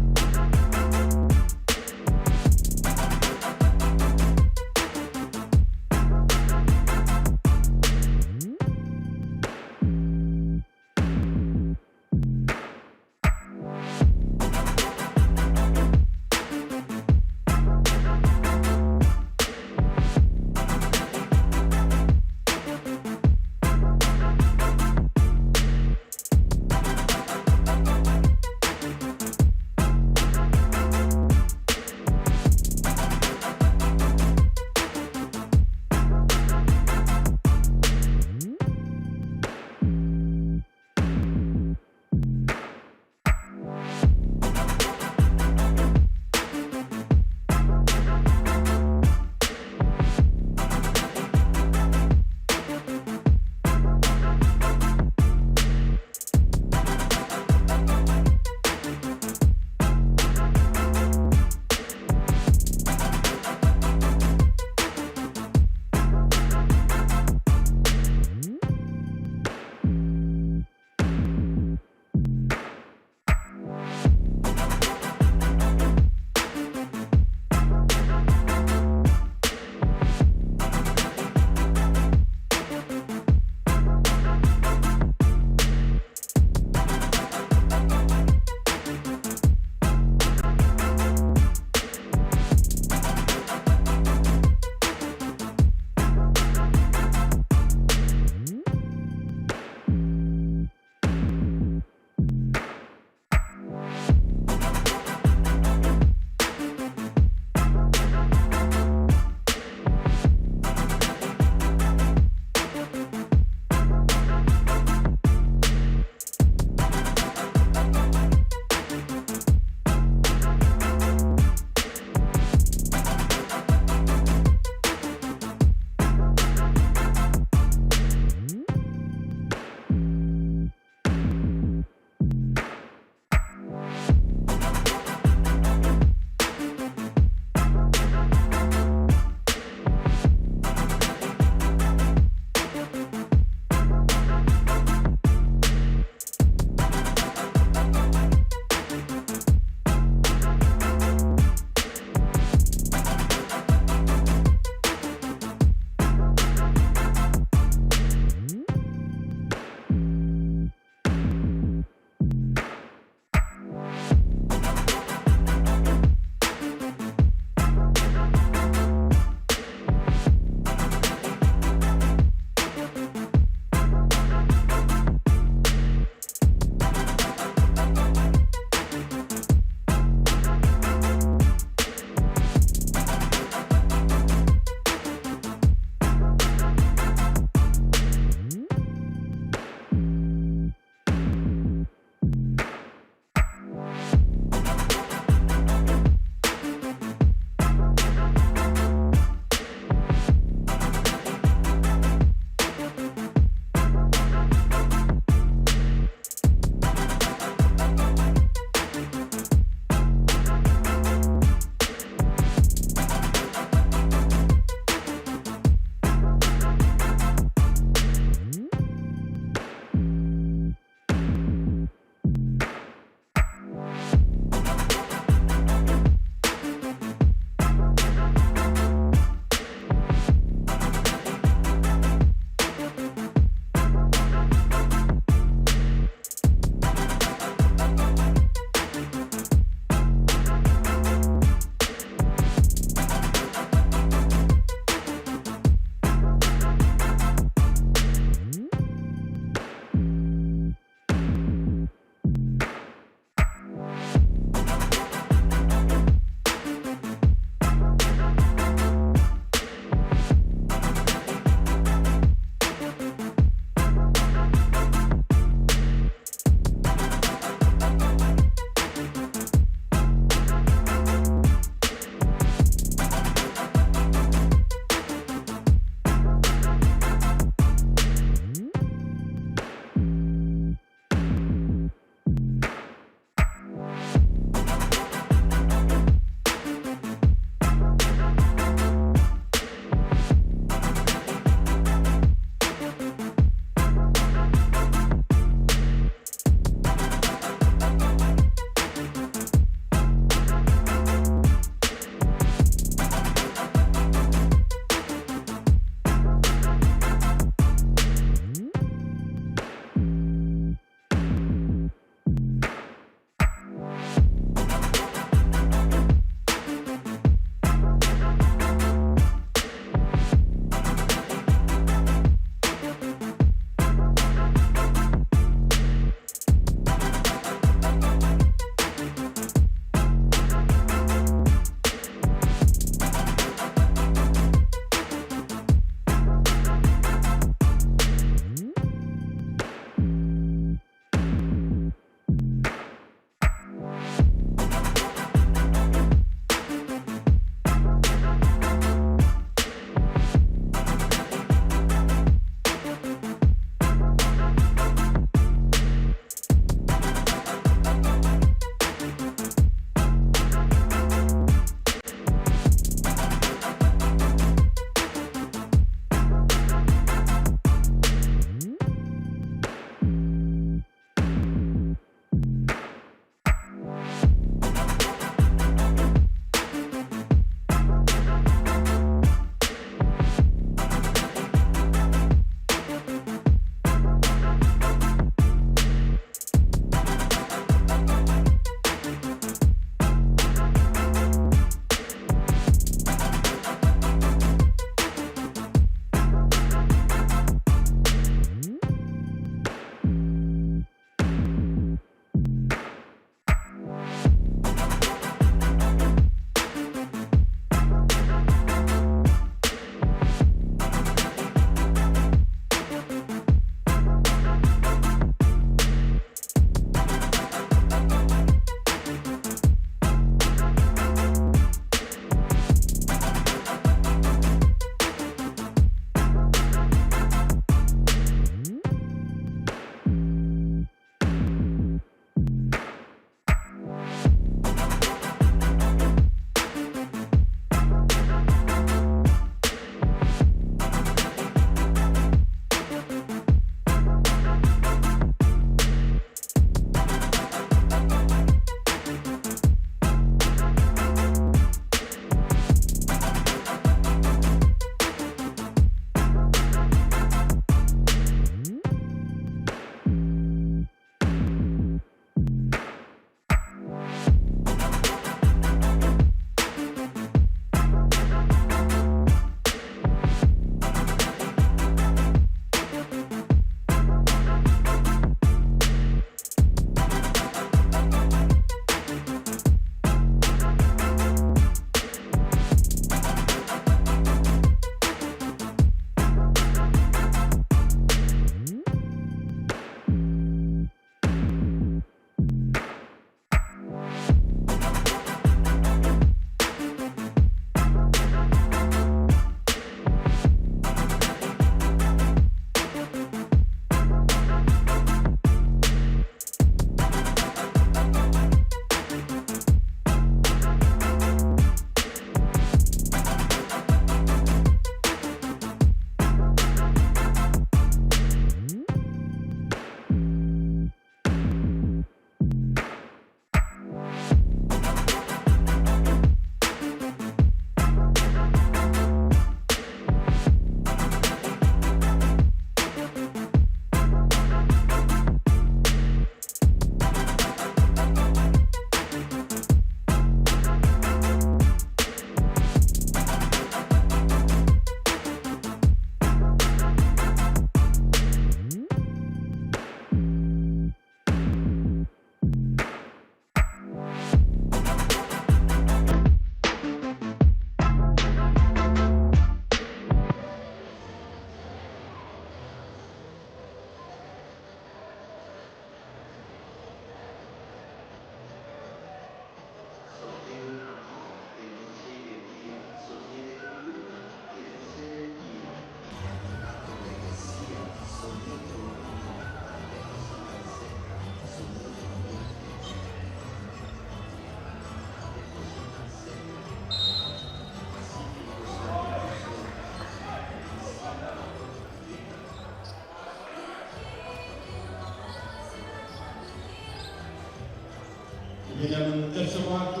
Vediamo il terzo quarto,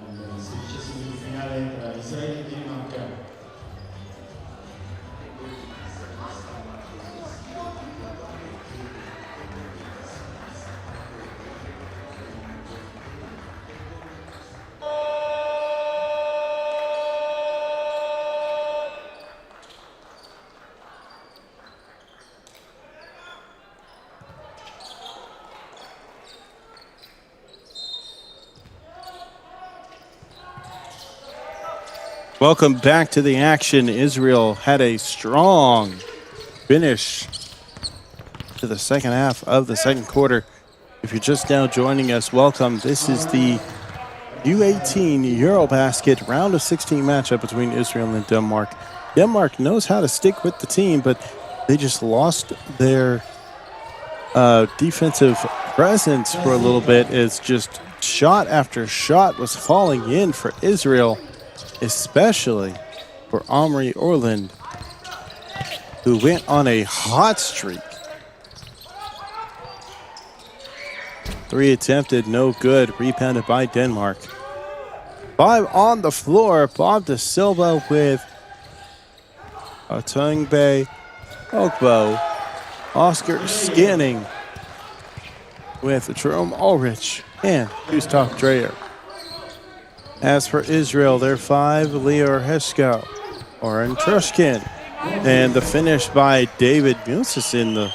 il 16esimo di finale tra Israele e Danimarca. Welcome back to the action. Israel had a strong finish to the second half of the second quarter. If you're just now joining us, welcome. This is the U18 EuroBasket round of 16 matchup between Israel and Denmark. Denmark knows how to stick with the team, but they just lost their defensive presence for a little bit. It's just shot after shot was falling in for Israel, especially for Omri Orland, who went on a hot streak. 3 attempted, no good, rebounded by Denmark. 5 on the floor, Bob De Silva with Otungbe Ogbo, Oscar Scanning with Jerome Ulrich and Gustav Dreyer. As for Israel, their 5, Lior Hesko, Oren Trushkin, and the finish by David Musis in the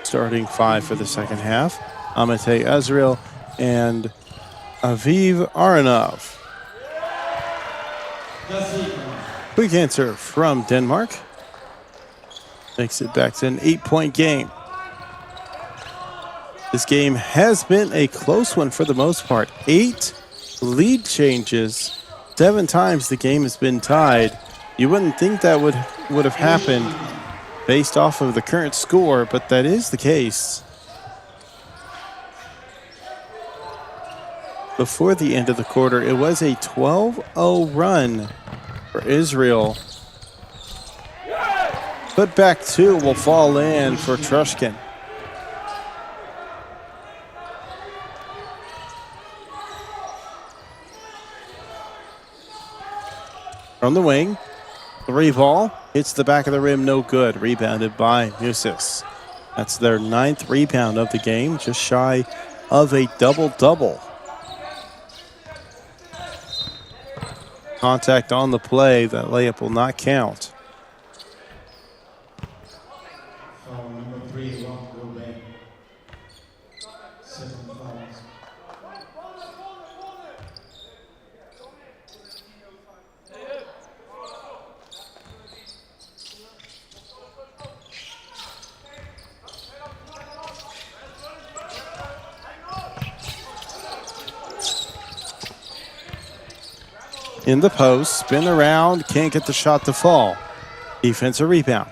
starting 5 for the second half. Amate Azrael and Aviv Aronov. Quick answer from Denmark. Makes it back to an 8-point game. This game has been a close one for the most part. 8 lead changes. 7 times the game has been tied. You wouldn't think that would have happened based off of the current score, but that is the case. Before the end of the quarter, it was a 12-0 run for Israel. Put back 2 will fall in for Trushkin. From the wing, 3 ball, hits the back of the rim, no good. Rebounded by Musis. That's their 9th rebound of the game, just shy of a double-double. Contact on the play, that layup will not count. Foul number 3, Rob Gobert. 7 fouls. In the post, spin around, can't get the shot to fall. Defensive rebound.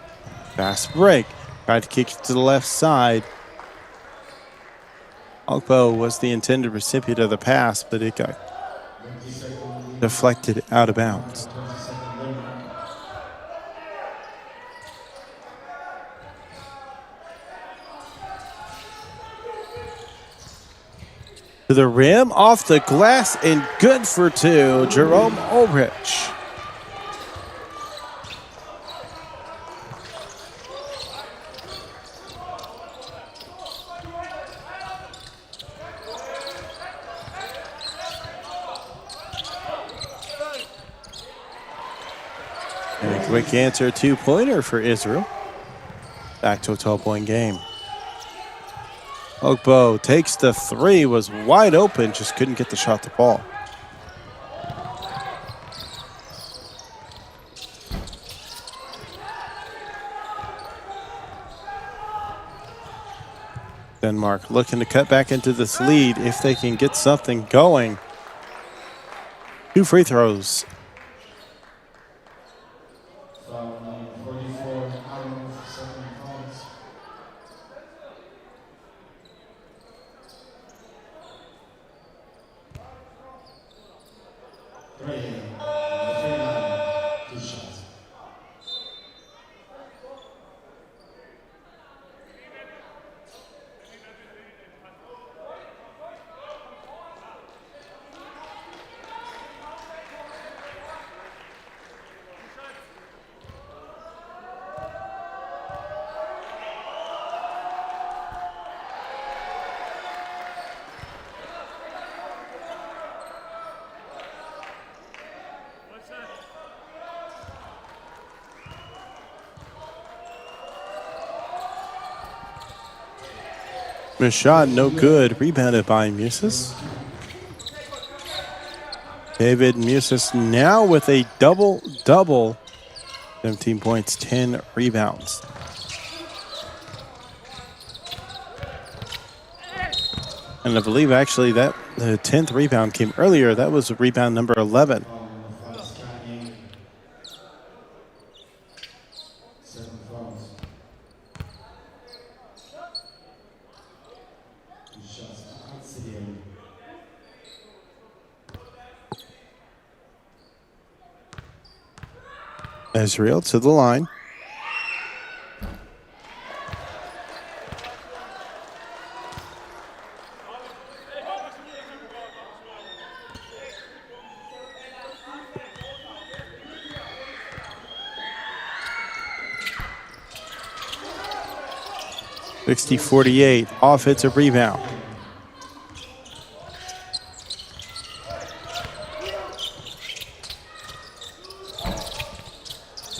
Fast break. Tried to kick it to the left side. Ogbo was the intended recipient of the pass, but it got deflected out of bounds. To the rim, off the glass, and good for 2. Jerome Ulrich. And a quick answer, 2-pointer for Israel. Back to a 12-point game. Ogbo takes the 3, was wide open, just couldn't get the shot to fall. Denmark looking to cut back into this lead if they can get something going. 2 free throws. Foul number 44, Arnold, 7 fouls. Dreyer, number 39, 2 shots. Missed shot, no good. Rebounded by Musis. David Musis now with a double-double. 17 points, 10 rebounds. And I believe actually that the 10th rebound came earlier. That was rebound number 11. Israel to the line. (60-48) offensive rebound.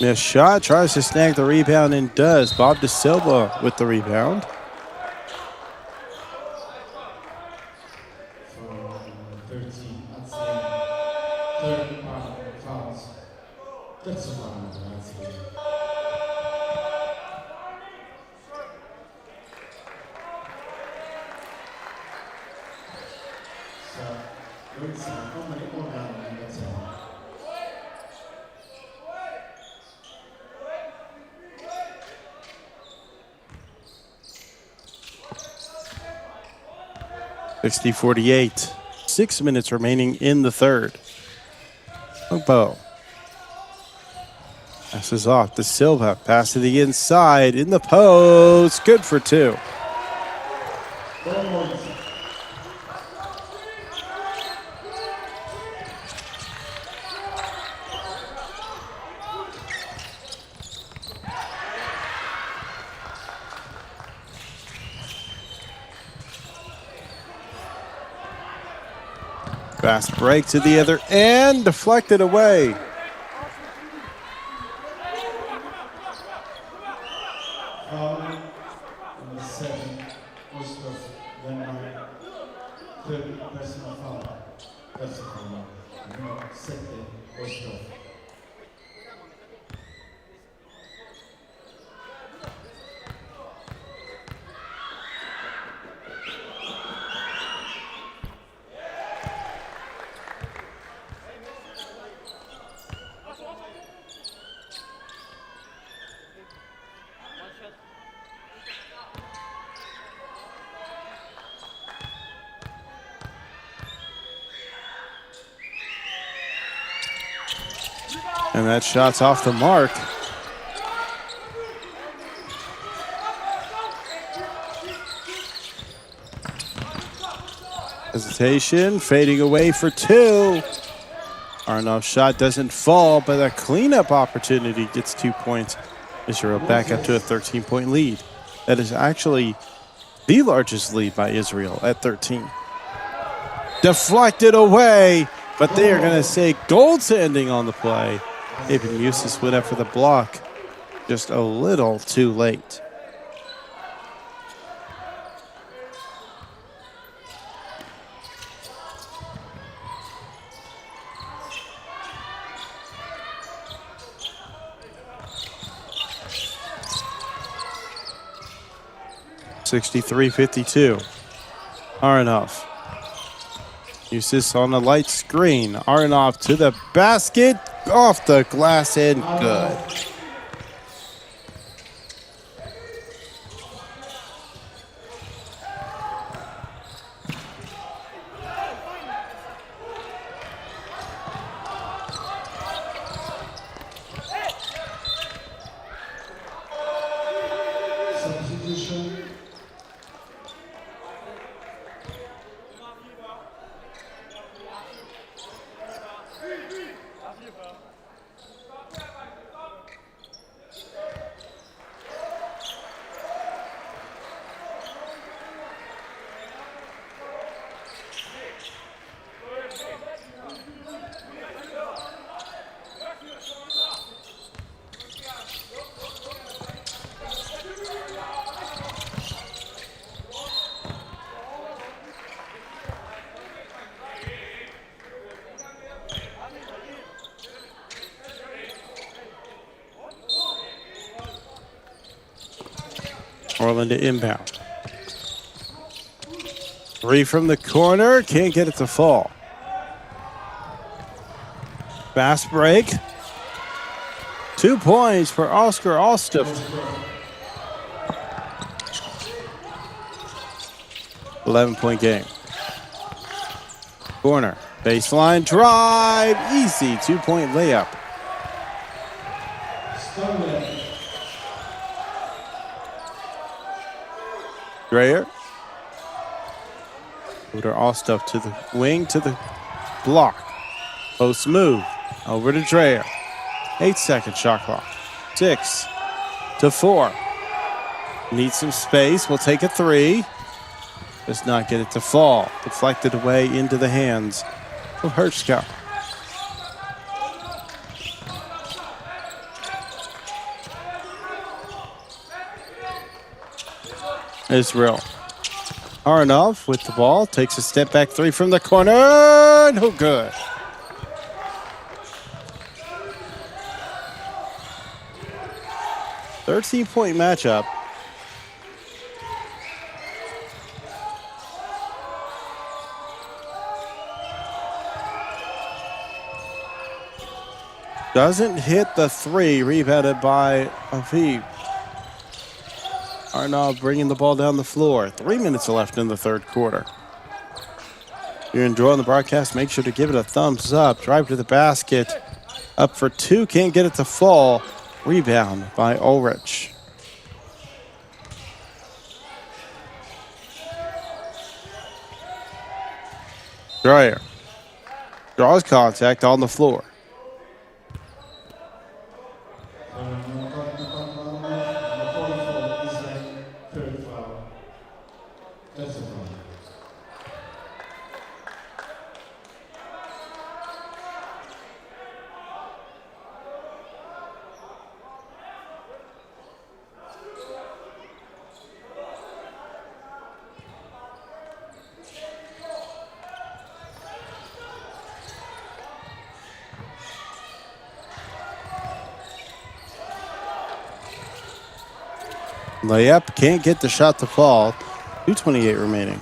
Missed shot, tries to snag the rebound and does. Bob De Silva with the rebound. (60-48). 6 minutes remaining in the third. Ogbo passes off to Silva. Pass to the inside in the post. Good for two. Fast break to the other end, deflected away. And that shot's off the mark. Hesitation, fading away for two. Aronoff's shot doesn't fall, but a cleanup opportunity gets 2 points. Israel back up to a 13-point lead. That is actually the largest lead by Israel at 13. Deflected away, but they are going to say goaltending on the play. David Musis went up for the block just a little too late. (63-52). Aronoff. Musis on the light screen. Aronoff to the basket. Off the glass and good. Substitution. Orland to inbound. 3 from the corner. Can't get it to fall. Fast break. 2 points for Oscar Alstuff. 11-point game. Corner. Baseline drive. Easy 2-point layup. Dreyer. Over Alstuff to the wing, to the block. Post move. Over to Dreyer. 8-second shot clock. 6 to 4. Needs some space. We'll take a 3. Does not get it to fall. Deflected away into the hands of Hertzka. Israel. Aronov with the ball. Takes a step back 3 from the corner. No good. $13-point matchup. Doesn't hit the 3. Rebounded by Aviv. Arnaud bringing the ball down the floor. 3 minutes left in the third quarter. If you're enjoying the broadcast, make sure to give it a thumbs up. Drive to the basket. Up for 2. Can't get it to fall. Rebound by Ulrich. Dreyer draws contact on the floor. Layup, can't get the shot to fall. 2:28 remaining.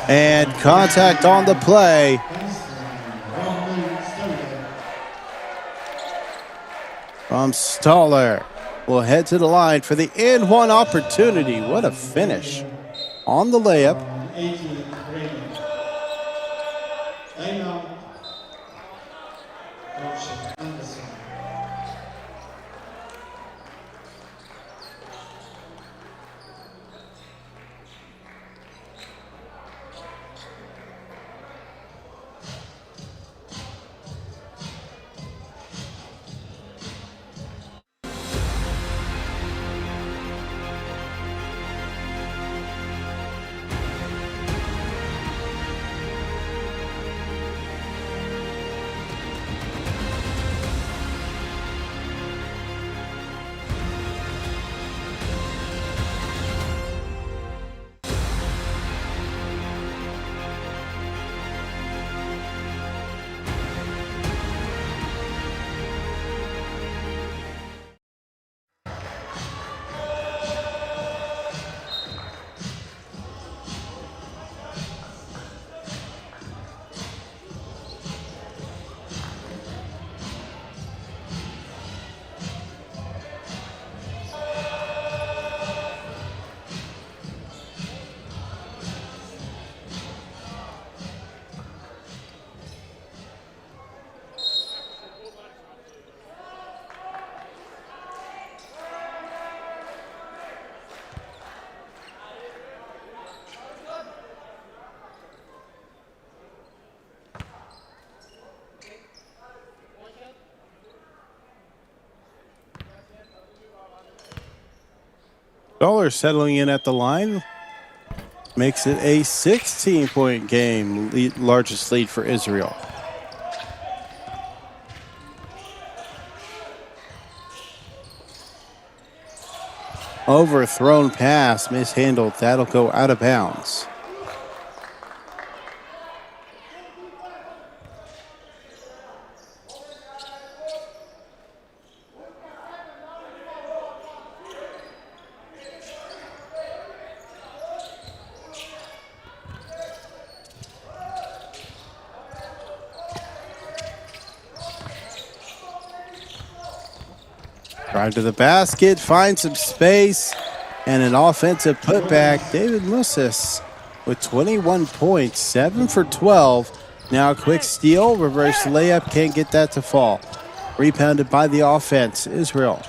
And contact on the play. From Stoller. Will head to the line for the and one opportunity. What a finish on the layup. Stoller settling in at the line. Makes it a 16-point game, largest lead for Israel. Overthrown pass, mishandled. That'll go out of bounds. Drive to the basket, find some space, and an offensive putback. David Moses with 21 points, 7 for 12. Now a quick steal, reverse layup, can't get that to fall. Rebounded by the offense, Israel.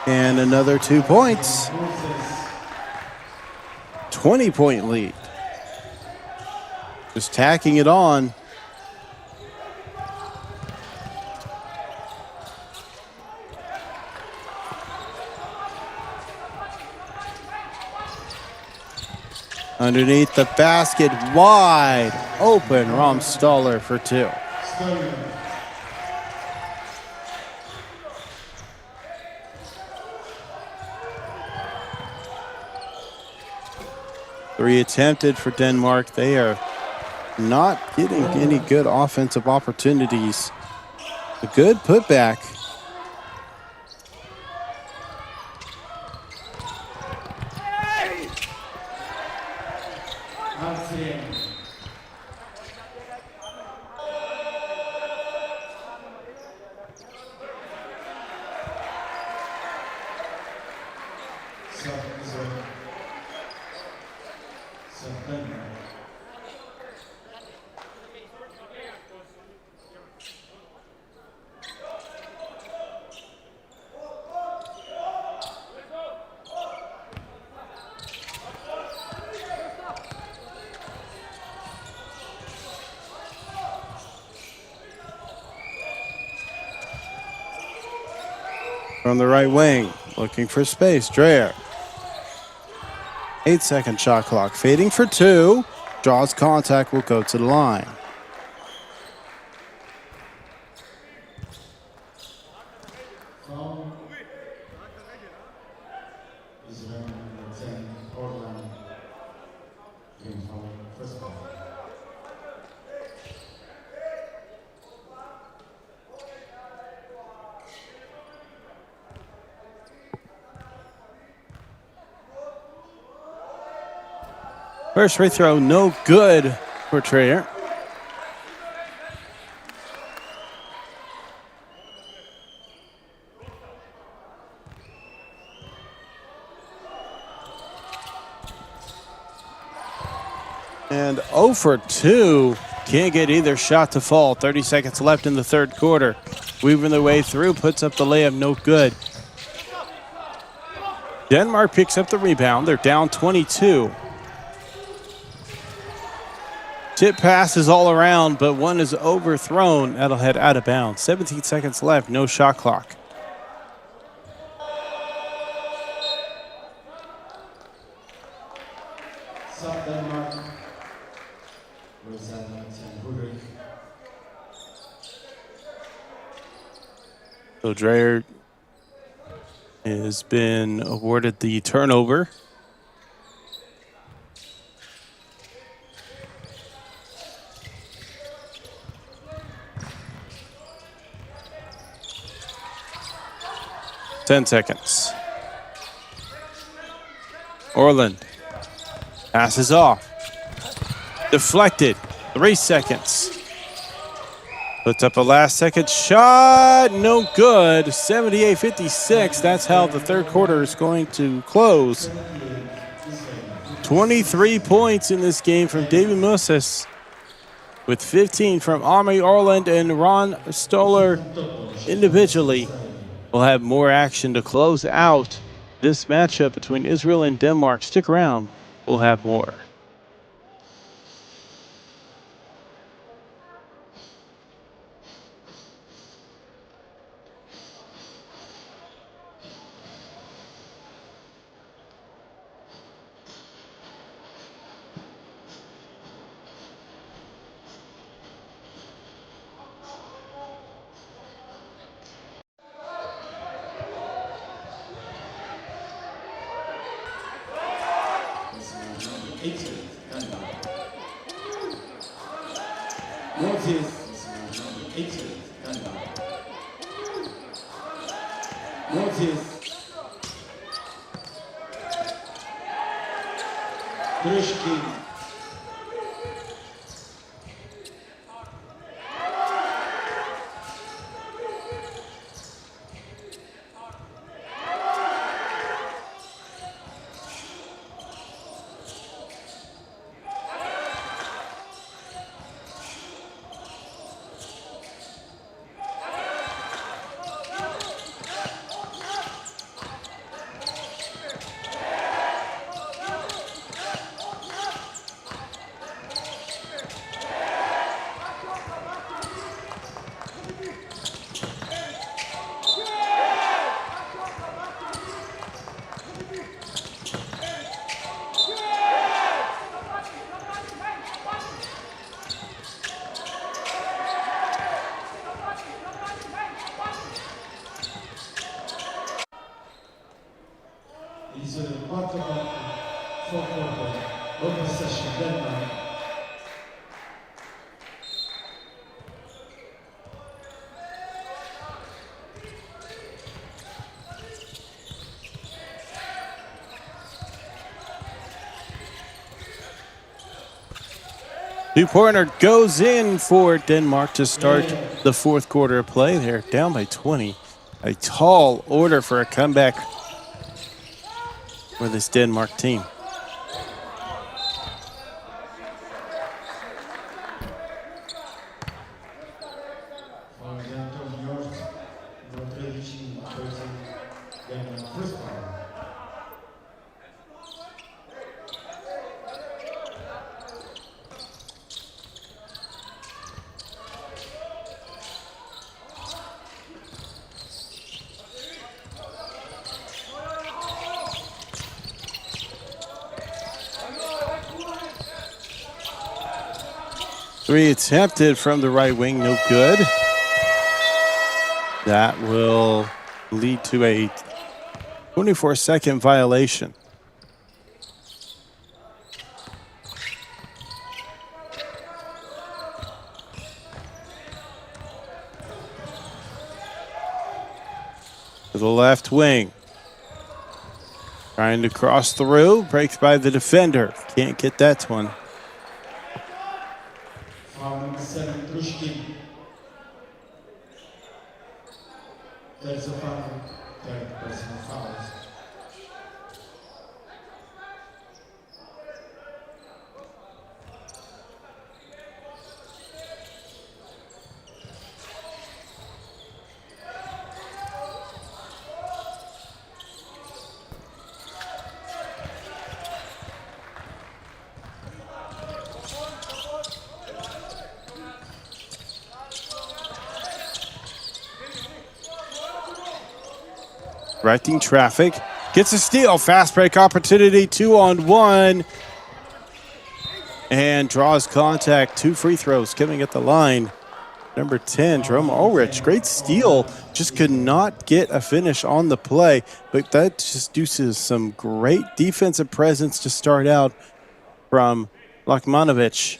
And another 2 points. 20-point lead. Just tacking it on. Underneath the basket, wide open, Rom Stoller for 2. Three attempted for Denmark. They are not getting any good offensive opportunities. A good putback. From the right wing, looking for space, Dreher. 8-second shot clock, fading for 2. Draws contact, will go to the line. First free throw, no good for Dreher. And 0 for 2. Can't get either shot to fall. 30 seconds left in the third quarter. Weaving their way through, puts up the layup, no good. Denmark picks up the rebound. They're down 22. Tip passes all around, but one is overthrown. That'll head out of bounds. 17 seconds left, no shot clock. So Dreher has been awarded the turnover. Ten seconds. Orland passes off. Deflected. 3 seconds. Puts up a last second shot. No good. 78-56. That's how the third quarter is going to close. 23 points in this game from David Moses, with 15 from Ami Orland and Ron Stoller individually. We'll have more action to close out this matchup between Israel and Denmark. Stick around. We'll have more. Two-pointer goes in for Denmark to start the fourth quarter of play. They're down by 20. A tall order for a comeback for this Denmark team. Three attempted from the right wing, no good. That will lead to a 24-second violation. To the left wing. Trying to cross through, breaks by the defender. Can't get that one. There's a foul, third personal fouls. Directing traffic. Gets a steal. Fast break opportunity. 2-on-1. And draws contact. 2 free throws coming at the line. Number 10, Jerome Ulrich. Great steal. Just could not get a finish on the play. But that just due to some great defensive presence to start out from Lakmanovic.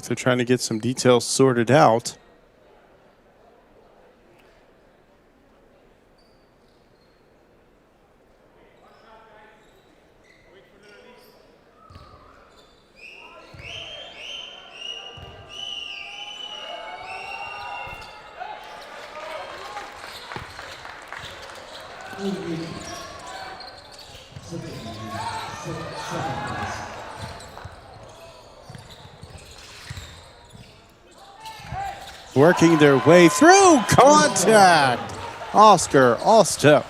They're trying to get some details sorted out. Working their way through. Contact. Oscar Alsto.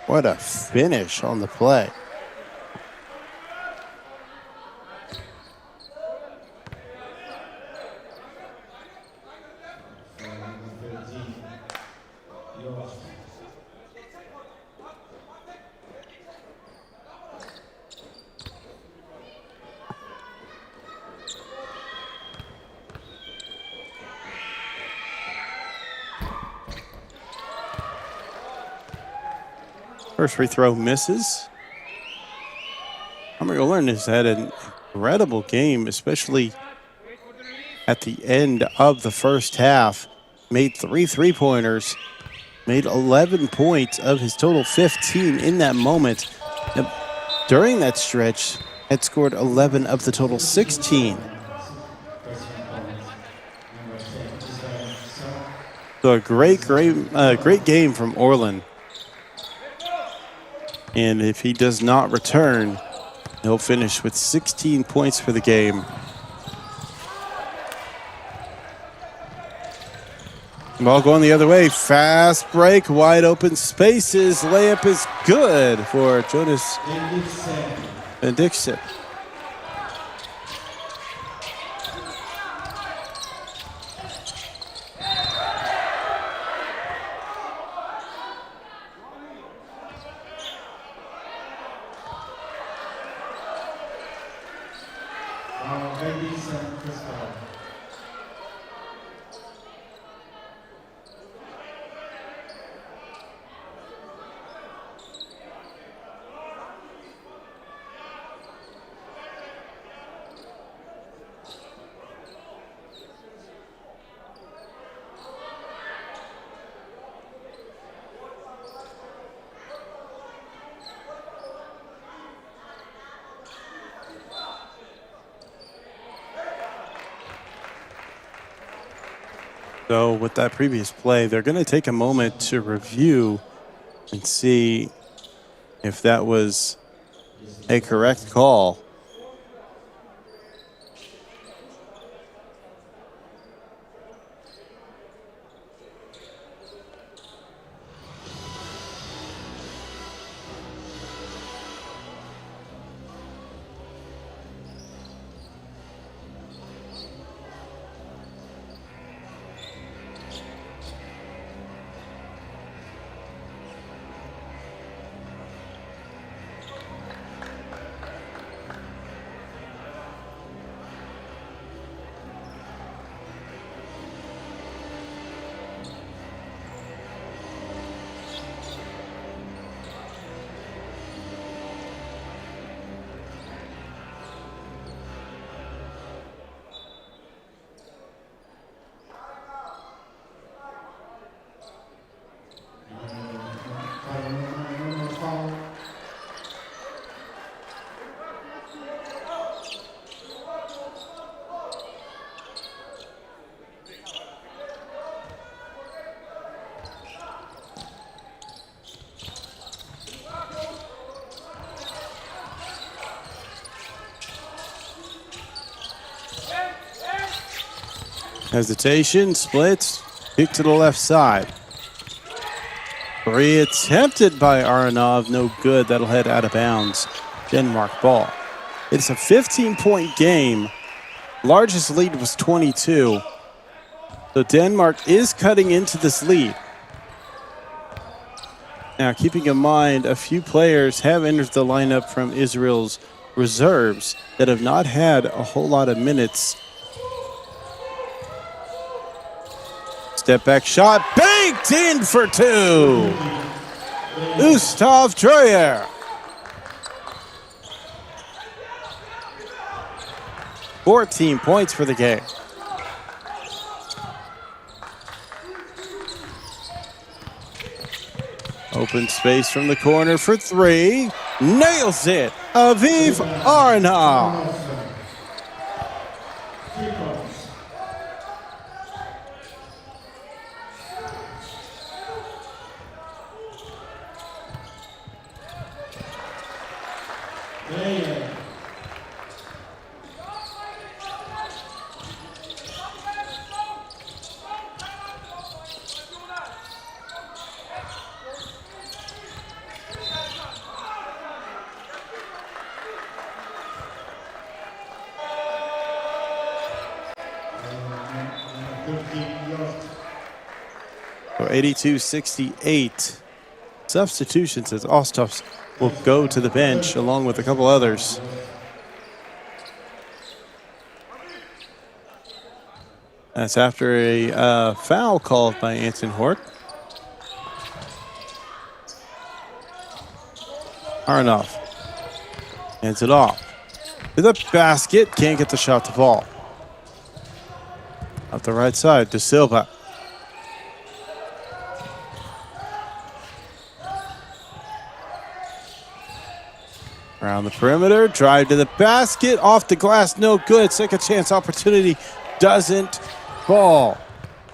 What a finish on the play. First free throw misses. Amir Olin has had an incredible game, especially at the end of the first half. Made 3 3-pointers, made 11 points of his total 15 in that moment. And during that stretch, had scored 11 of the total 16. So a great game from Orland. And if he does not return, He'll finish with 16 points for the game. Ball going the other way. Fast break, wide open spaces. Layup is good for Jonas Benediksen. So with that previous play, they're going to take a moment to review and see if that was a correct call. Hesitation, splits, kick to the left side. Three attempted by Aronov, no good. That'll head out of bounds. Denmark ball. It's a 15-point game. Largest lead was 22. So Denmark is cutting into this lead. Now, keeping in mind, a few players have entered the lineup from Israel's reserves that have not had a whole lot of minutes. Step back shot, banked in for two. Gustav Troyer. 14 points for the game. Open space from the corner for three. Nails it. Aviv Aronov. So 82-68. Substitutions as Osthoffs will go to the bench along with a couple others. That's after a foul called by Anton Hort. Aronov hands it off to the basket. Can't get the shot to fall. Out the right side to Silva. Around the perimeter, drive to the basket, off the glass, no good. Second chance opportunity doesn't fall.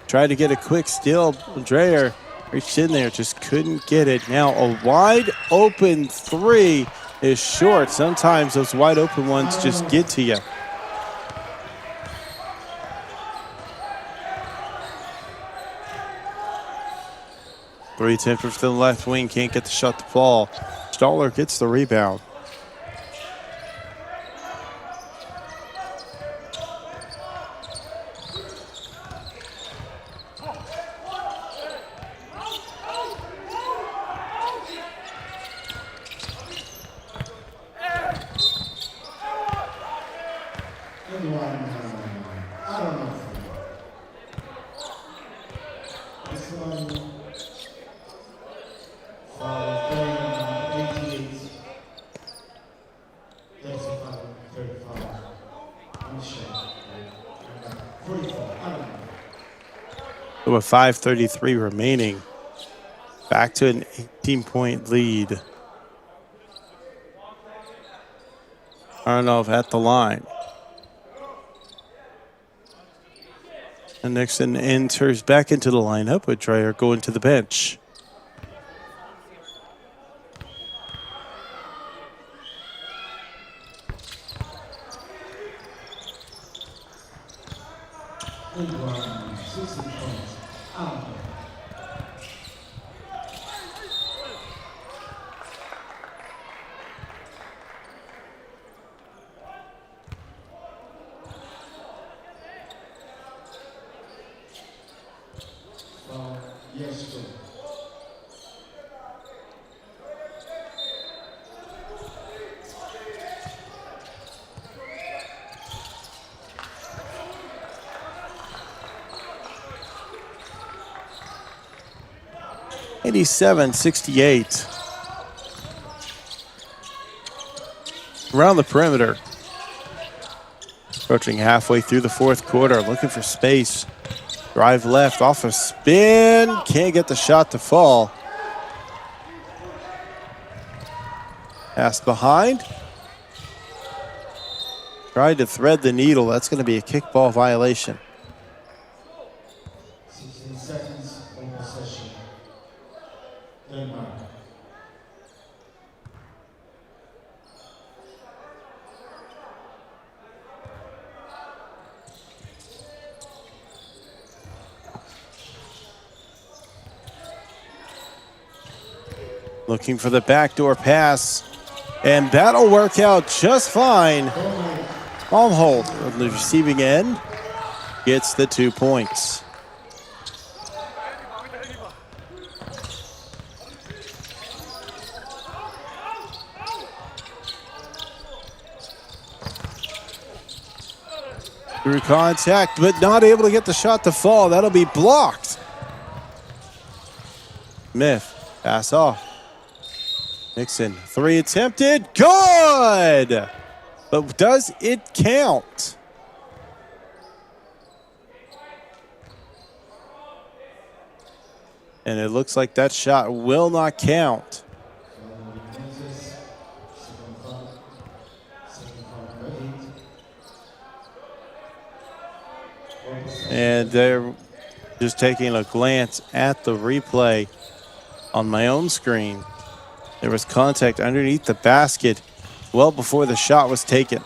Tried to get a quick steal. Dreyer reached in there, just couldn't get it. Now a wide open three is short. Sometimes those wide open ones just get to you. Three attempters to the left wing, can't get the shot to fall. Staller gets the rebound. With 5:33 remaining, back to an 18-point lead. Arnov at the line. And Nixon enters back into the lineup with Dreyer going to the bench. (87-68). Around the perimeter. Approaching halfway through the fourth quarter, looking for space. Drive left off a spin. Can't get the shot to fall. Pass behind. Tried to thread the needle. That's going to be a kickball violation. 16 seconds on possession. Denmark. Looking for the backdoor pass. And that'll work out just fine. Baumholt on the receiving end gets the 2 points. Through contact, but not able to get the shot to fall. That'll be blocked. Smith, pass off. Nixon, three attempted, good! But does it count? And it looks like that shot will not count. And they're just taking a glance at the replay on my own screen. There was contact underneath the basket well before the shot was taken.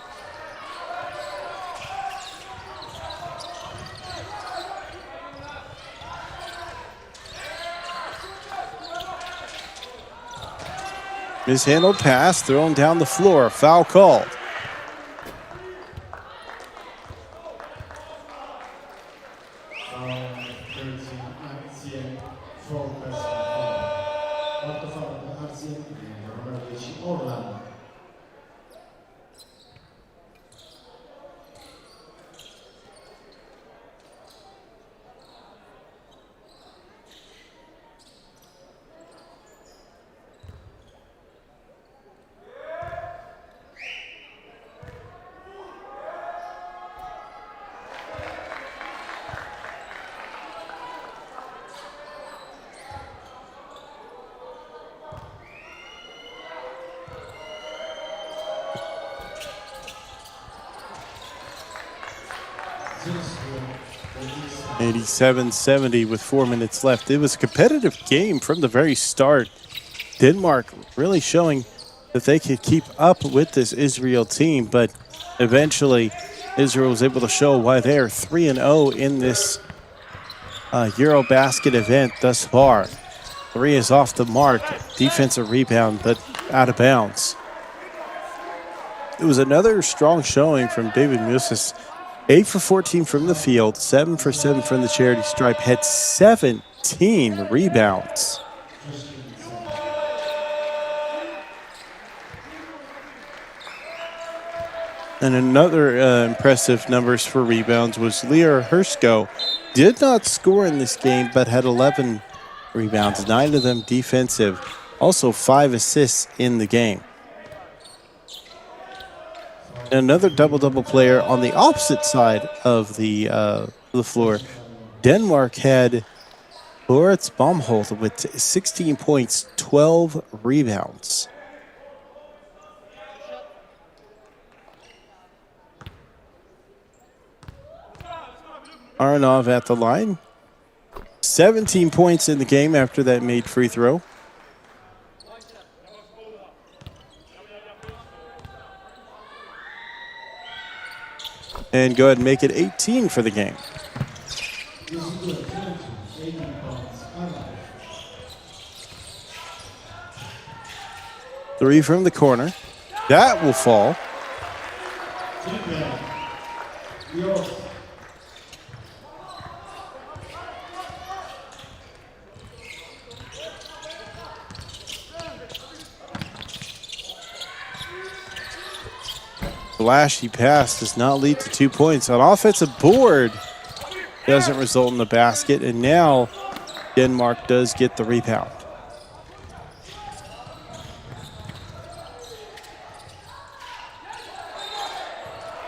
Mishandled pass thrown down the floor. Foul called. (87-70) with 4 minutes left. It was a competitive game from the very start. Denmark really showing that they could keep up with this Israel team, but eventually Israel was able to show why they are 3-0 in this EuroBasket event thus far. 3 is off the mark. Defensive rebound, but out of bounds. It was another strong showing from David Musis. 8 for 14 from the field, 7 for 7 from the charity stripe, had 17 rebounds. And another impressive numbers for rebounds was Lear Hershko. Did not score in this game, but had 11 rebounds, 9 of them defensive. Also 5 assists in the game. And another double-double player on the opposite side of the floor. Denmark had Boris Baumholt with 16 points, 12 rebounds. Aronov at the line. 17 points in the game after that made free throw. And go ahead and make it 18 for the game. Three from the corner. That will fall. Flashy pass does not lead to 2 points. An offensive board doesn't result in the basket, and now Denmark does get the rebound.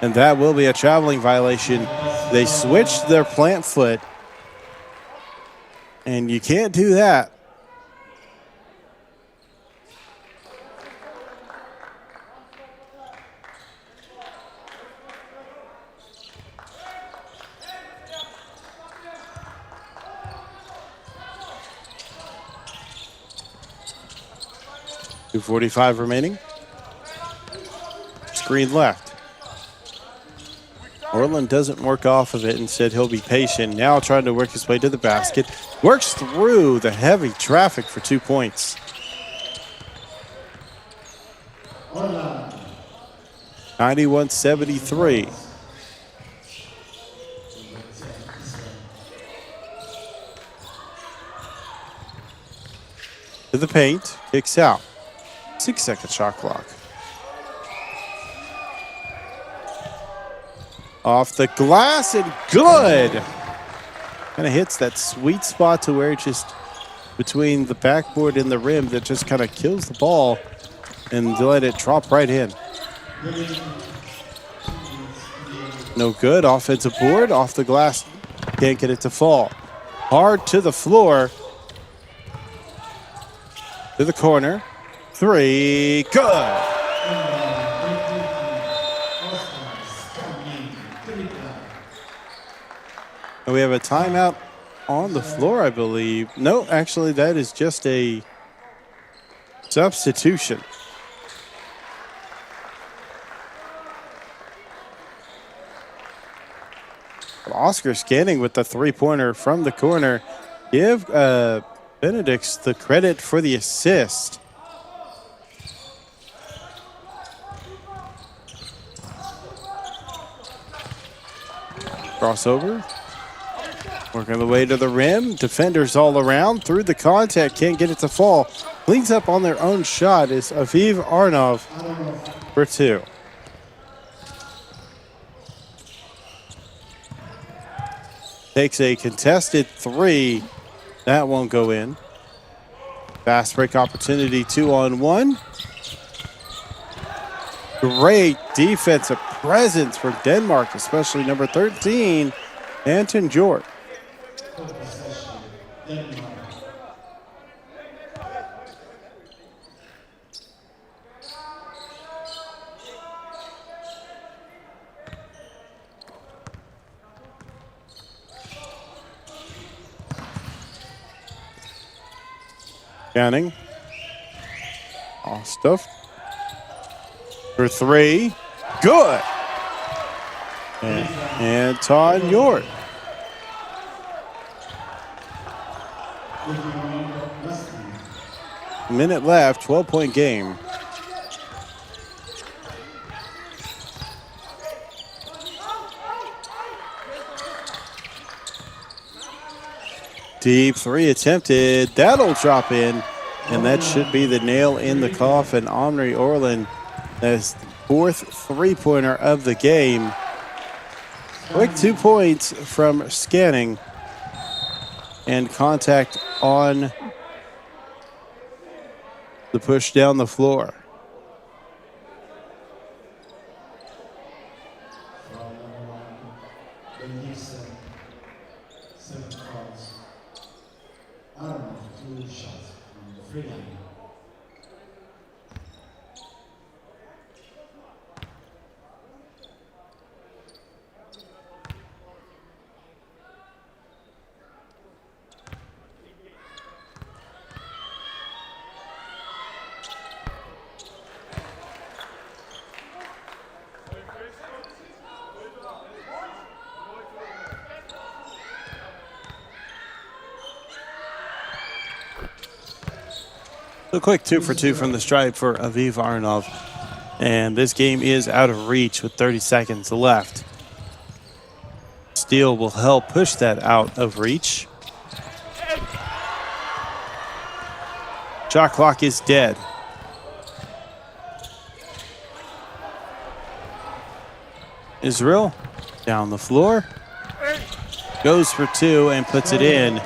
And that will be a traveling violation. They switched their plant foot, and you can't do that. .245 remaining. Screen left. Orland doesn't work off of it. Instead, he'll be patient. Now trying to work his way to the basket. Works through the heavy traffic for 2 points. 91-73. To the paint. Kicks out. 6-second shot clock. Off the glass and good. Kind of hits that sweet spot to where it just between the backboard and the rim that just kind of kills the ball and let it drop right in. No good. Offensive board off the glass. Can't get it to fall. Hard to the floor. To the corner. 3, good. And we have a timeout on the floor, I believe. No, actually, that is just a substitution. Oscar Scanning with the three-pointer from the corner. Give Benedicts the credit for the assist. Crossover. Working the way to the rim. Defenders all around. Through the contact. Can't get it to fall. Cleans up on their own shot is Aviv Arnov for 2. Takes a contested 3. That won't go in. Fast break opportunity 2-on-1. Great defensive presence from Denmark, especially number 13, Anton Jort. Counting. All stuff. For three. Good. And Anton York. Minute left, 12-point game. Deep three attempted. That'll drop in. And that should be the nail in the coffin. Omri Orland as the fourth three-pointer of the game. Quick 2 points from Scanning. And contact on the push down the floor. A quick 2 for 2 from the stripe for Aviv Aronov. And this game is out of reach with 30 seconds left. Steal will help push that out of reach. Shot clock is dead. Israel down the floor. Goes for 2 and puts it in.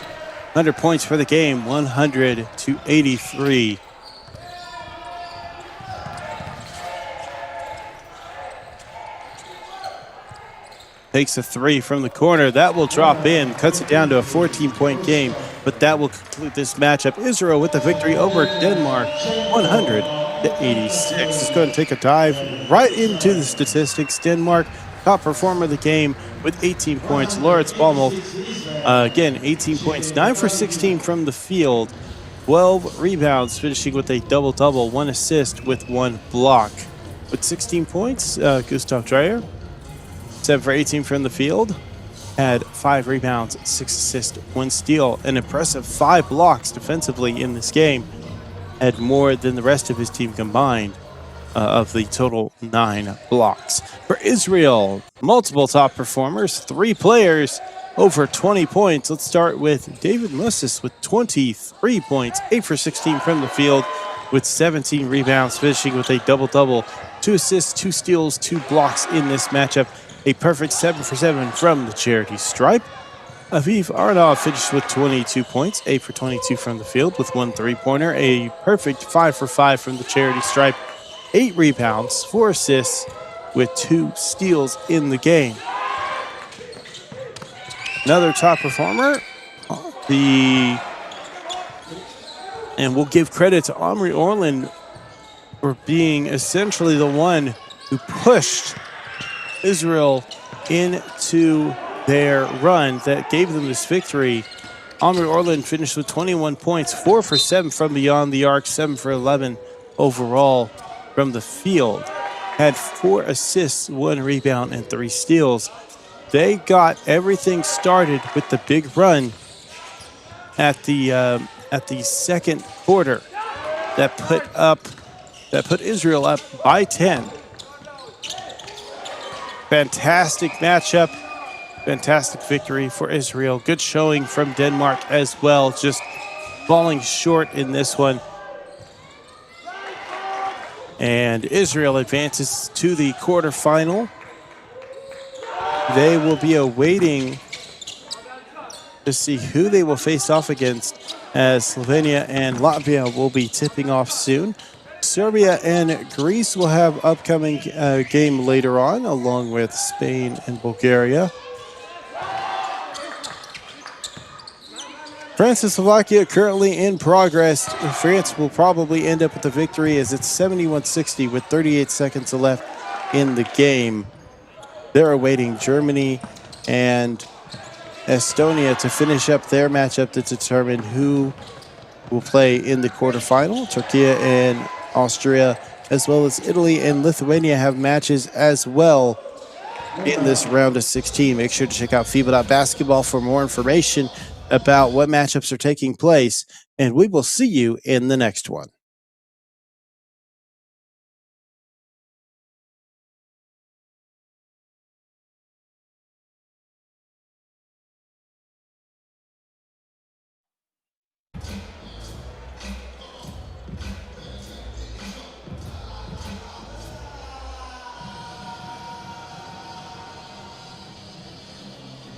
100 points for the game, 100-83. Takes a 3 from the corner. That will drop in, cuts it down to a 14-point game, but that will conclude this matchup. Israel with the victory over Denmark, 100-86. Let's go ahead and take a dive right into the statistics. Denmark, top performer of the game with 18 points. Lawrence Baumel, again, 18 points, 9 for 16 from the field, 12 rebounds, finishing with a double-double, 1 assist with 1 block. With 16 points, Gustav Dreyer, 7 for 18 from the field, had 5 rebounds, 6 assists, 1 steal, an impressive 5 blocks defensively in this game, had more than the rest of his team combined. Of the total 9 blocks. For Israel, multiple top performers, 3 players over 20 points. Let's start with David Moses with 23 points, 8 for 16 from the field with 17 rebounds, finishing with a double-double, 2 assists, 2 steals, 2 blocks in this matchup. A perfect 7 for 7 from the charity stripe. Aviv Aronov finished with 22 points, 8 for 22 from the field with 1 three-pointer. A perfect 5 for 5 from the charity stripe. 8 rebounds, 4 assists, with 2 steals in the game. Another top performer, and we'll give credit to Omri Orland for being essentially the one who pushed Israel into their run that gave them this victory. Omri Orland finished with 21 points, 4 for 7 from beyond the arc, 7 for 11 overall from the field. Had 4 assists, 1 rebound, and 3 steals. They got everything started with the big run at the second quarter that put Israel up by 10. Fantastic matchup, fantastic victory for Israel. Good showing from Denmark as well, just falling short in this one. And Israel advances to the quarterfinal. They will be awaiting to see who they will face off against, as Slovenia and Latvia will be tipping off soon. Serbia and Greece will have upcoming game later on, along with Spain and Bulgaria. France and Slovakia currently in progress. France will probably end up with the victory, as it's 71-60 with 38 seconds left in the game. They're awaiting Germany and Estonia to finish up their matchup to determine who will play in the quarterfinal. Turkey and Austria as well as Italy and Lithuania have matches as well in this round of 16. Make sure to check out FIBA.basketball for more information about what matchups are taking place, and we will see you in the next one.